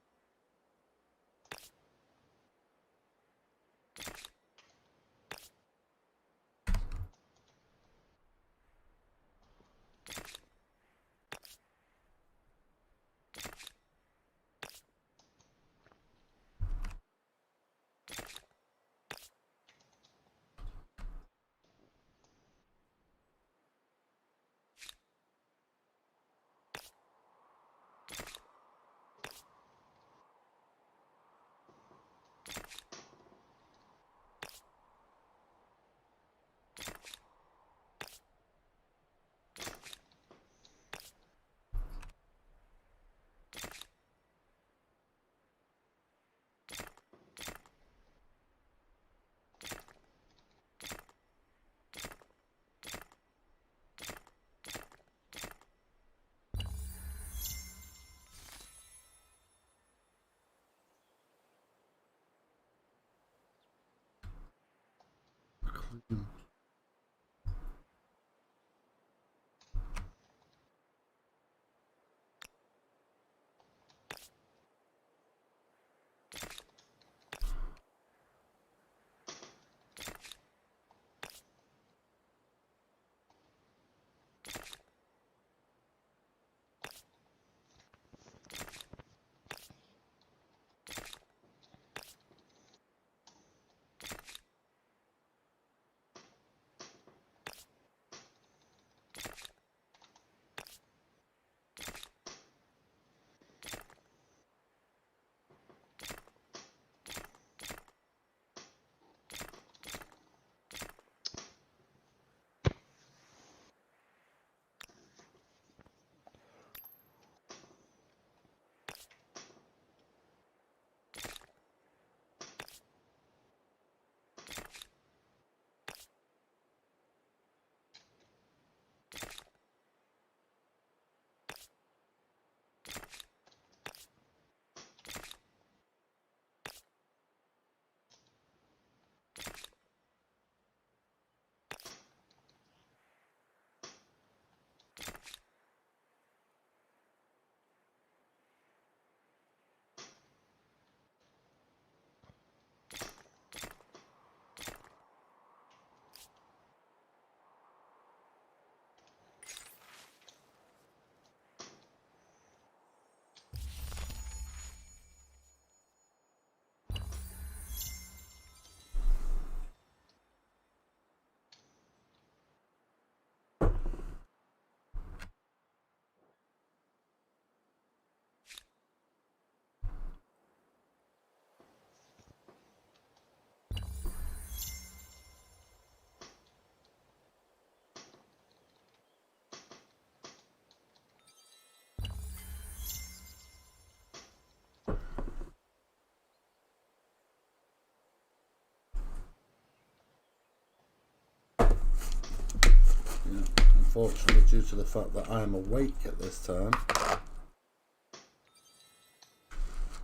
unfortunately, due to the fact that I am awake at this time,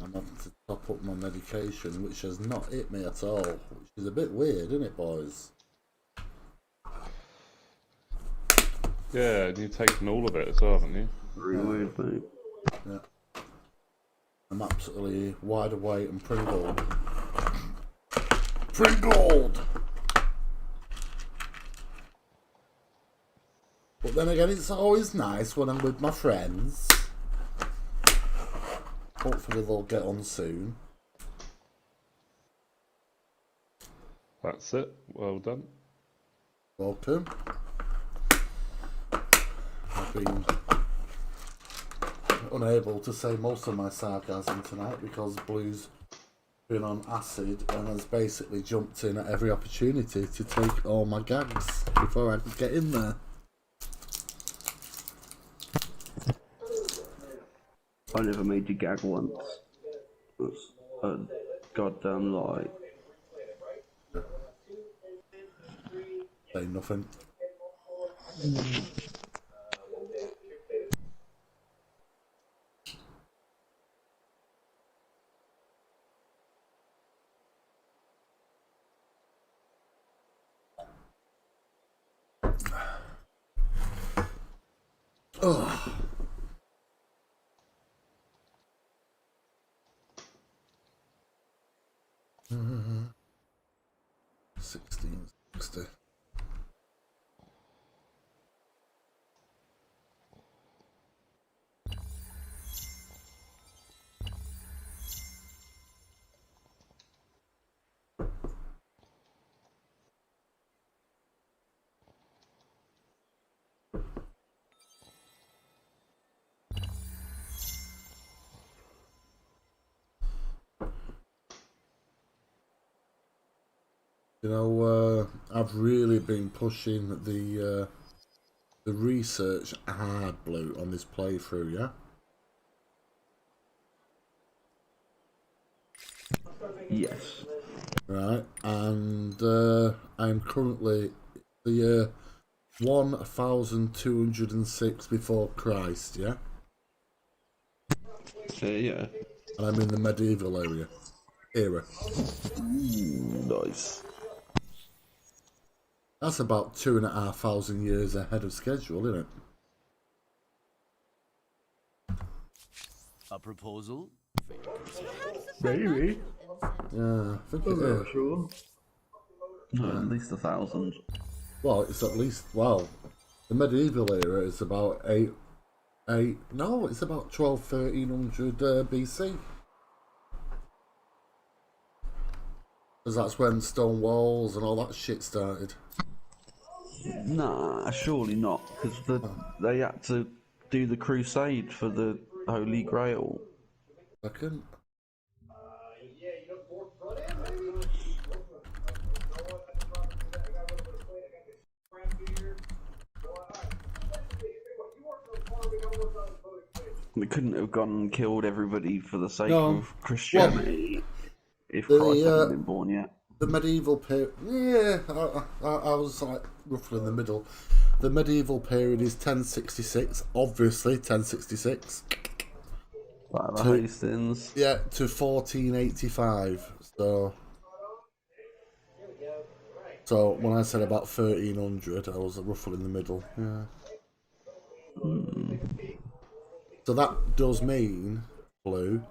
I'm having to top up my medication, which has not hit me at all, which is a bit weird, isn't it, boys? Yeah, and you've taken all of it as well, haven't you? Very weird, mate. Yeah. I'm absolutely wide awake and pringled. Pringled! But then again, it's always nice when I'm with my friends. Hopefully they'll get on soon. That's it. Well done. Welcome. I've been unable to say most of my sarcasm tonight because Blue's been on acid and has basically jumped in at every opportunity to take all my gags before I could get in there. I never made you gag once. That's a goddamn lie. Say nothing. Oh. 1660. You know, I've really been pushing the research hard, Blue, on this playthrough, yeah? Yes. Right, and I'm currently the year 1206 before Christ, yeah? Yeah. And I'm in the medieval era. Nice. That's about 2,500 years ahead of schedule, isn't it? A proposal? Maybe. Yeah, I think it is. Sure. No, at least 1,000. Well, it's at least, well, the medieval era is about it's about 1300 BC. Because that's when stone walls and all that shit started. Nah, surely not, because they had to do the crusade for the Holy Grail. Second. They couldn't have gone and killed everybody for the sake No. of Christianity if the, Christ hadn't been born yet. The medieval period, yeah, I was like roughly in the middle. The medieval period is 1066, obviously 1066. Like the to- Hastings. Yeah, to 1485. So when I said about 1300, I was roughly in the middle. Yeah. So that does mean, Blue,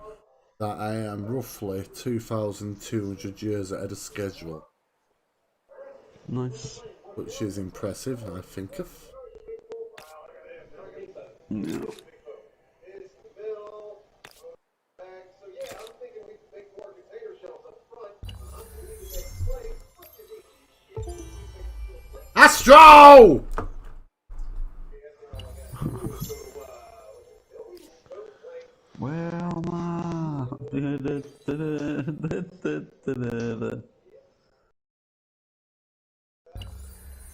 that I am roughly 2,200 years ahead of schedule, Nice. which is impressive, I think of. Yeah. Astro! Where am I?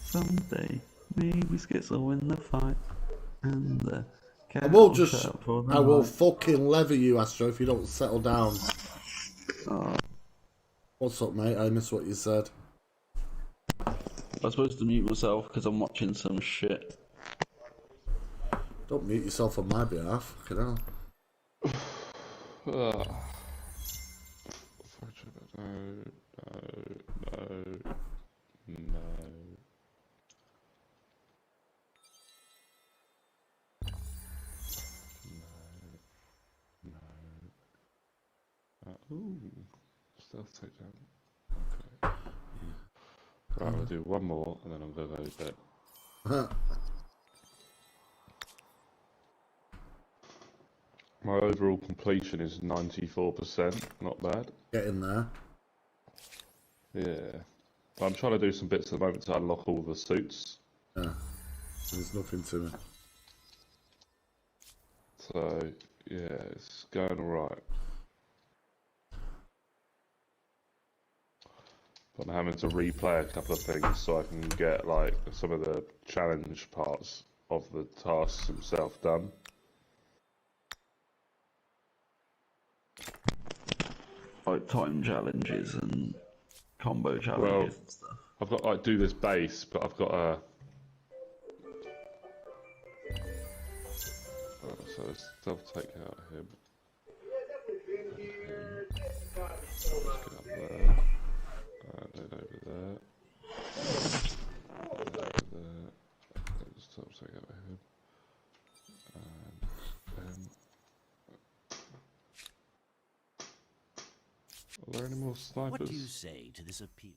Someday, maybe Skitz will win the fight, and the cat I will will just, shout for the I will night. fucking lever you, Astro, if you don't settle down. Oh, What's up, mate? I missed what you said. I was supposed to mute myself because I'm watching some shit. Don't mute yourself on my behalf. Fucking hell. No, no. Ooh, stealth takedown. Okay. Right, I'm gonna do one more and then I'm gonna go to bed. My overall completion is 94%, not bad. Getting there. Yeah. But I'm trying to do some bits at the moment to unlock all the suits. Yeah. There's nothing to it. So, yeah, it's going alright. But I'm having to replay a couple of things so I can get, like, some of the challenge parts of the tasks himself done. Like time challenges and combo challenges and stuff. I've got, like, do this base, but I've got a... so let's take out him. Let's get up there. And then over there. And over there. Let's take out him. And him. Are there any more snipers? What do you say to this appeal?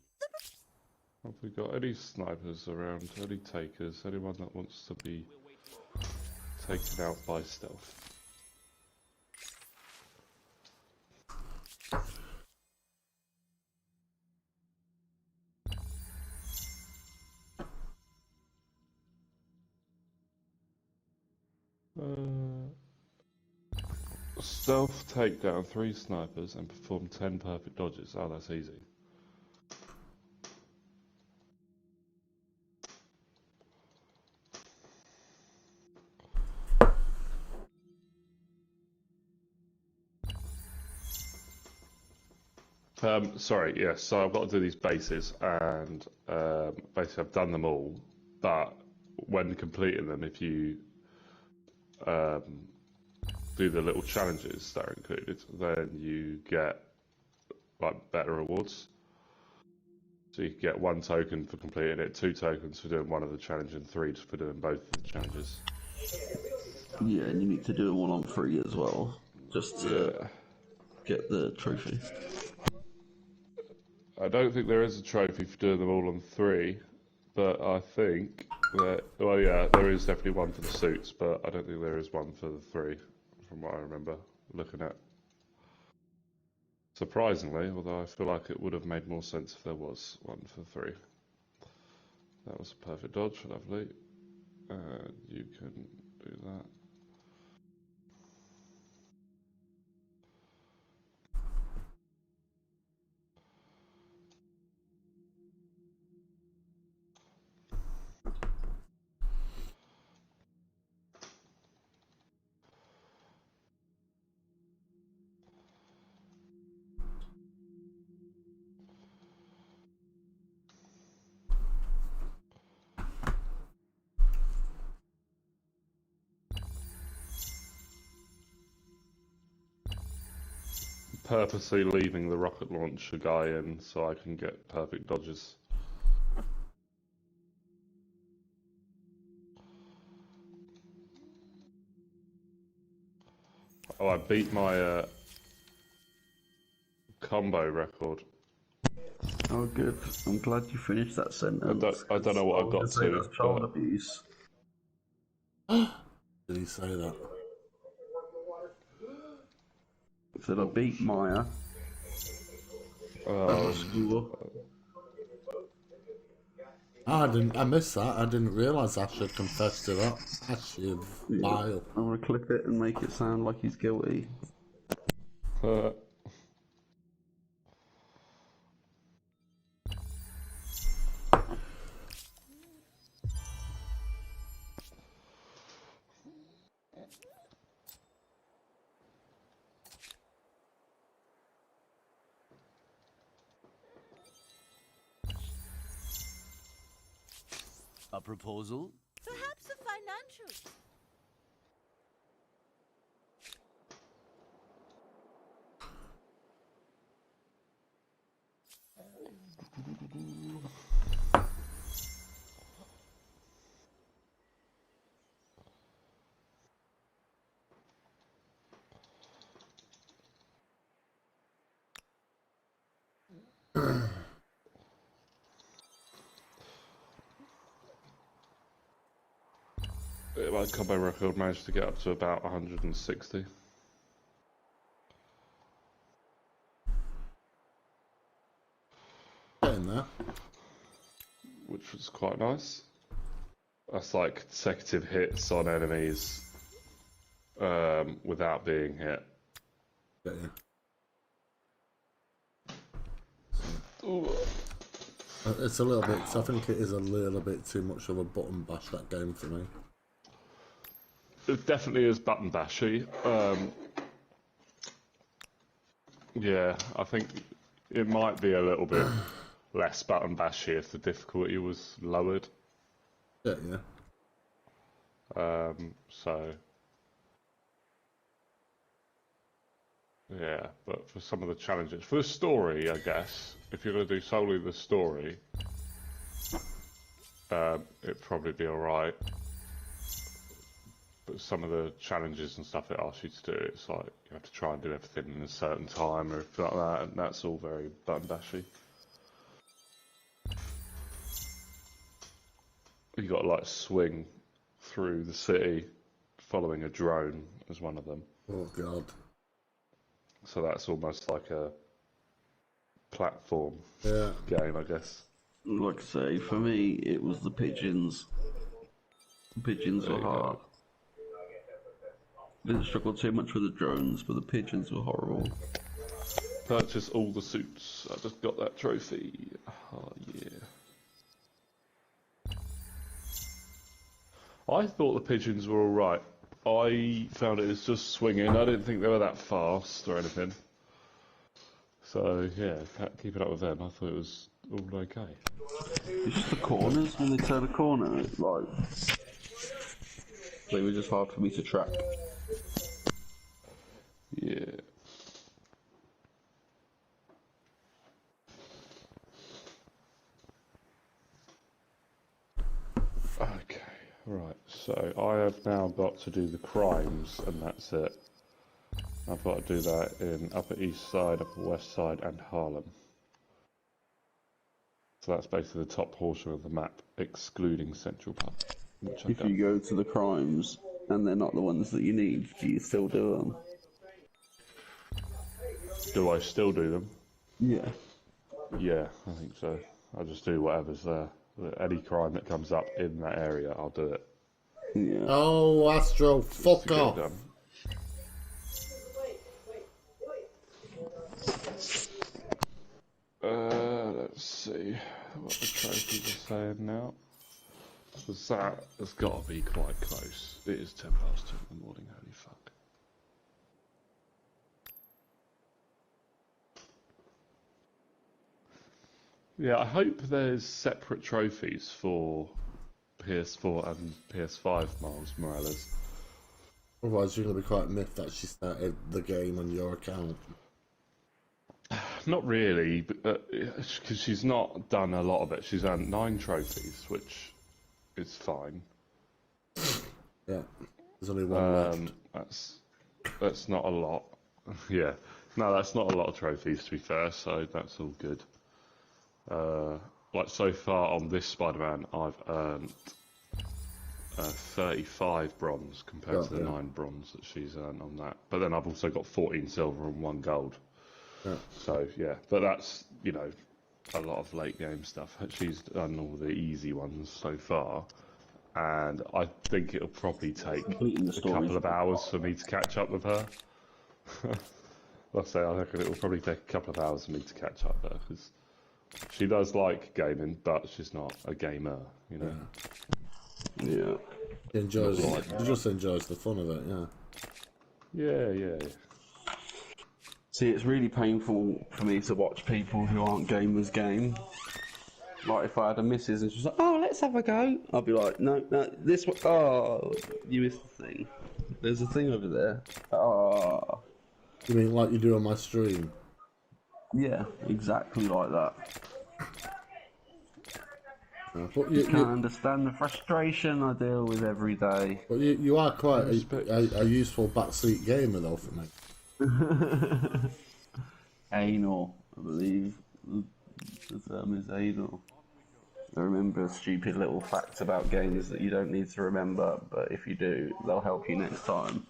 Have we got any snipers around? Any takers? Anyone that wants to be taken out by stealth? Stealth takedown 3 snipers and perform 10 perfect dodges. Oh, that's easy. Sorry, yes, so I've got to do these bases, and basically I've done them all, but when completing them, if you do the little challenges that are included, then you get like better rewards. So you get 1 token for completing it, 2 tokens for doing one of the challenges, and 3 for doing both of the challenges. Yeah, and you need to do it 1 on 3 as well, just to get the trophy. I don't think there is a trophy for doing them all on 3, but I think that, well, yeah, there is definitely one for the suits, but I don't think there is one for the 3, from what I remember looking at. Surprisingly, although I feel like it would have made more sense if there was one for 3. That was a perfect dodge, lovely. You can do that. Purposely leaving the rocket launcher guy in so I can get perfect dodges. Oh, I beat my combo record. Oh, good. I'm glad you finished that sentence. I don't know what I got say to. that's child abuse. Did he say that? Said I beat Maya. School. I missed that. I didn't realise Ash had confessed to that. Ash, you vile. I'm gonna clip it and make it sound like he's guilty. A proposal? Perhaps a financial. My combo record managed to get up to about 160. Getting there. Which was quite nice. That's like consecutive hits on enemies without being hit. Getting. Ooh. It's a little bit. I think it is a little bit too much of a button bash, that game, for me. It definitely is button bashy. Yeah, I think it might be a little bit less button bashy if the difficulty was lowered. Yeah, yeah. So yeah, but for some of the challenges, for the story, I guess, if you're going to do solely the story, it'd probably be alright. But some of the challenges and stuff it asks you to do, it's like you have to try and do everything in a certain time or anything like that, and that's all very button bashy. You got to like swing through the city, following a drone as one of them. Oh god. So that's almost like a platform game, I guess. Like I say, for me, it was the pigeons. The pigeons were hard. Didn't struggle too much with the drones, but the pigeons were horrible. Purchase all the suits. I just got that trophy. Oh yeah. I thought the pigeons were alright. I found it as just swinging. I didn't think they were that fast or anything. So yeah, keeping up with them, I thought it was all okay. It's just the corners, when they turn a corner, it's like... They were just hard for me to track. Yeah. Okay, right, so I have now got to do the crimes, and that's it. I've got to do that in Upper East Side, Upper West Side, and Harlem. So that's basically the top portion of the map, excluding Central Park, which I've If done. you go to the crimes, and they're not the ones that you need, do you still do them? Do I still do them? Yeah. Yeah, I think so. I'll just do whatever's there. Any crime that comes up in that area, I'll do it. Yeah. Oh, Astro, to fuck get it off. done. Let's see what the trophies are saying now. Because that has got to be quite close. It is 10 past 2 in the morning, holy fuck. Yeah, I hope there's separate trophies for PS4 and PS5 Miles Morales. Otherwise, you're going to be quite miffed that she started the game on your account. Not really, because she's not done a lot of it. She's earned 9 trophies, which is fine. Yeah, there's only one left. That's not a lot. Yeah, no, that's not a lot of trophies to be fair. So that's all good. Like so far on this Spider-Man, I've earned 35 bronze compared to the 9 bronze that she's earned on that. But then I've also got 14 silver and 1 gold. Yeah. So yeah, but that's, you know, a lot of late game stuff. She's done all the easy ones so far, and I think it'll probably take Completing the a stories. couple of hours for me to catch up with her. Like I say, I reckon it'll probably take a couple of hours for me to catch up with her, because she does like gaming, but she's not a gamer, you know. Yeah. She enjoys it. She just enjoys the fun of it, yeah. Yeah. See, it's really painful for me to watch people who aren't gamers game. Like, if I had a missus and she's like, oh, let's have a go, I'd be like, no, this one, oh, you missed the thing. There's a thing over there. Oh. You mean like you do on my stream? Yeah, exactly like that. But You can't understand the frustration I deal with every day. But you are quite a useful backseat gamer, though, for me. Anal, I believe. The term is anal. I remember stupid little facts about games that you don't need to remember, but if you do, they'll help you next time.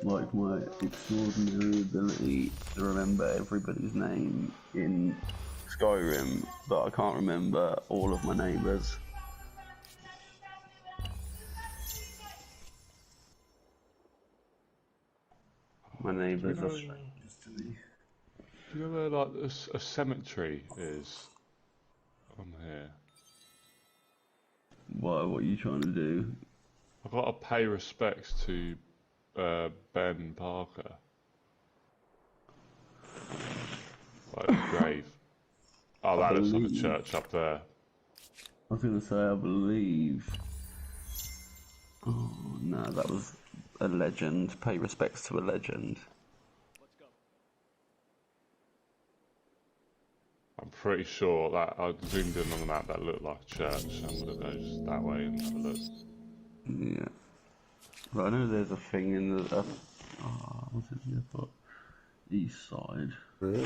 Like my extraordinary ability to remember everybody's name in Skyrim, but I can't remember all of my neighbours. My neighbours are strangers to me. Do you know where like a cemetery is on here? Why? What are you trying to do? I've got to pay respects to Ben Parker. Like the grave. Oh, that looks like a church up there. I was going to say, I believe. Oh, no, that was a legend. Pay respects to a legend. I'm pretty sure that I zoomed in on the map that looked like a church. I'm gonna go just that way and have a look. Yeah. But I know there's a thing in the. What's it here for? East side. Really?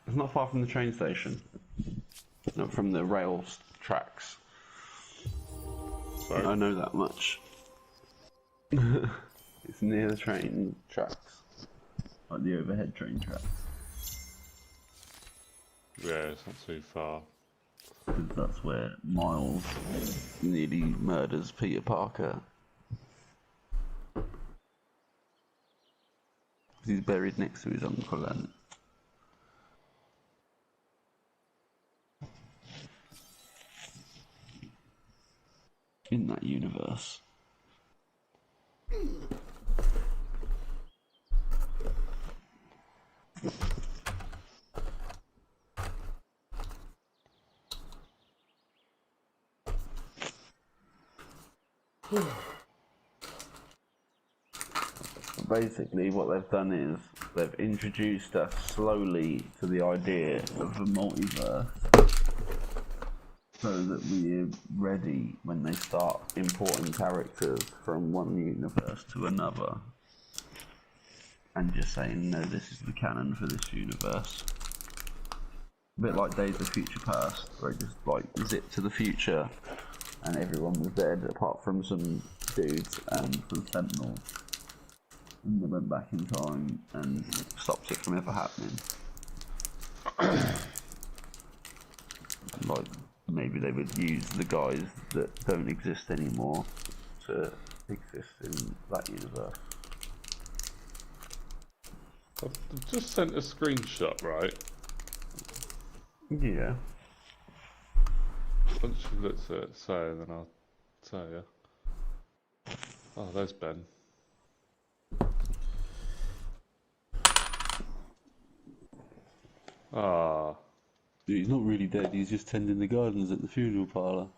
It's not far from the train station. Not from the rail tracks. Sorry. I know that much. It's near the train tracks. Like the overhead train tracks. Yeah, it's not too far. 'Cause that's where Miles nearly murders Peter Parker. He's buried next to his uncle and in that universe. Basically, what they've done is they've introduced us slowly to the idea of the multiverse, so that we're ready when they start importing characters from one universe to another, and just saying, no, this is the canon for this universe. A bit like Days of Future Past, where it just like zipped to the future, and everyone was dead apart from some dudes and some Sentinels. And they went back in time and stopped it from ever happening. Like, maybe they would use the guys that don't exist anymore to exist in that universe. I've just sent a screenshot, right? Yeah. Once you've looked at it, so then I'll tell you. Oh, there's Ben. Ah. Dude, he's not really dead, he's just tending the gardens at the funeral parlour.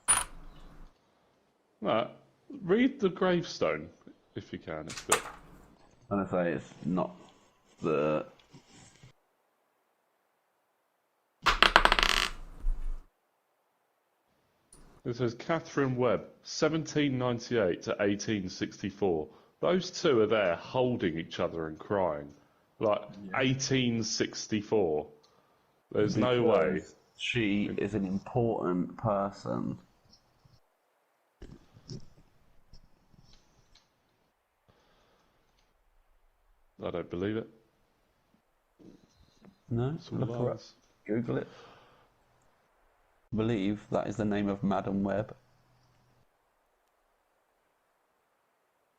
No, read the gravestone if you can. It's good. And I say it's not the. It says Catherine Webb, 1798 to 1864. Those two are there holding each other and crying. Like, 1864. There's no way. Because she is an important person. I don't believe it. No, It's all look her up. lies. Google it. I believe that is the name of Madam Web.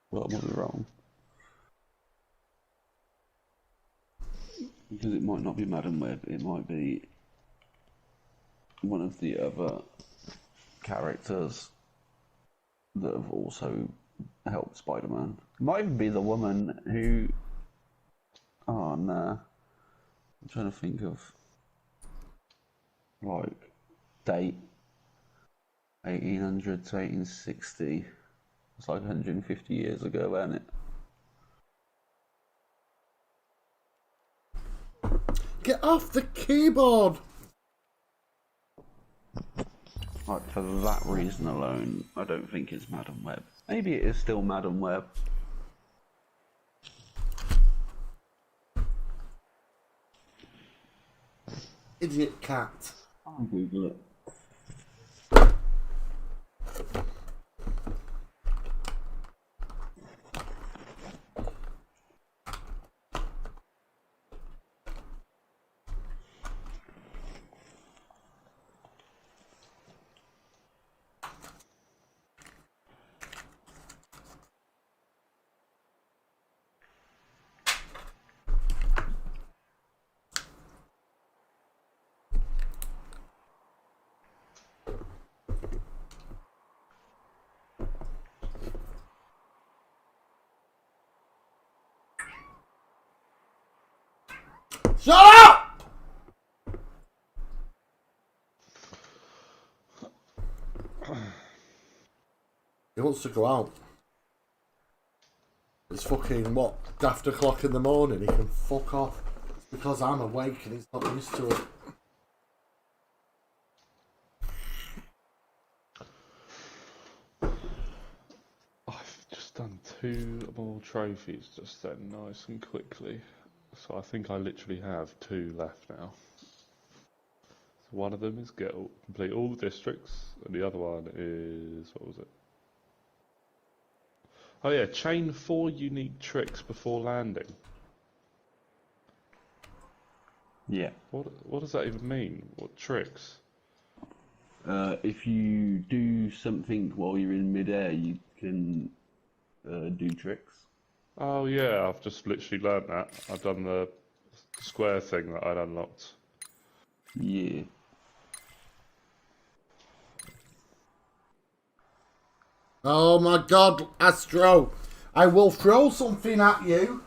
Well, I might be wrong. Because it might not be Madam Web, it might be one of the other characters that have also helped Spider-Man. It might even be the woman who... Oh, no. I'm trying to think of... Like, date. 1800 to 1860. It's like 150 years ago, isn't it? Get off the keyboard! Like, for that reason alone, I don't think it's Madam Web. Maybe it is still Madam Web. Idiot cat. I'll Google it. Shut up! He wants to go out. It's fucking, what, after o'clock in the morning, he can fuck off. It's because I'm awake and he's not used to it. I've just done 2 more trophies just then, nice and quickly. So I think I literally have 2 left now. So one of them is complete all the districts, and the other one is, what was it? Oh yeah, chain 4 unique tricks before landing. Yeah. What does that even mean? What tricks? If you do something while you're in midair, you can do tricks. Oh yeah, I've just literally learnt that. I've done the square thing that I'd unlocked. Yeah. Oh my god, Astro! I will throw something at you!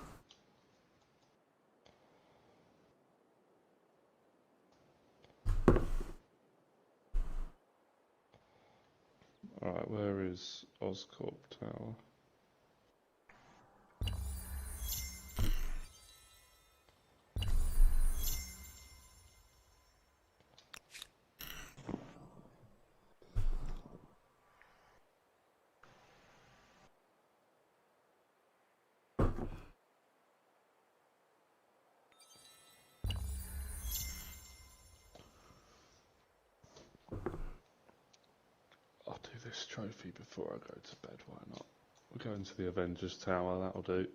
Alright, where is Oscorp Tower? I'll do this trophy before I go to bed, why not? We'll go into the Avengers Tower, that'll do.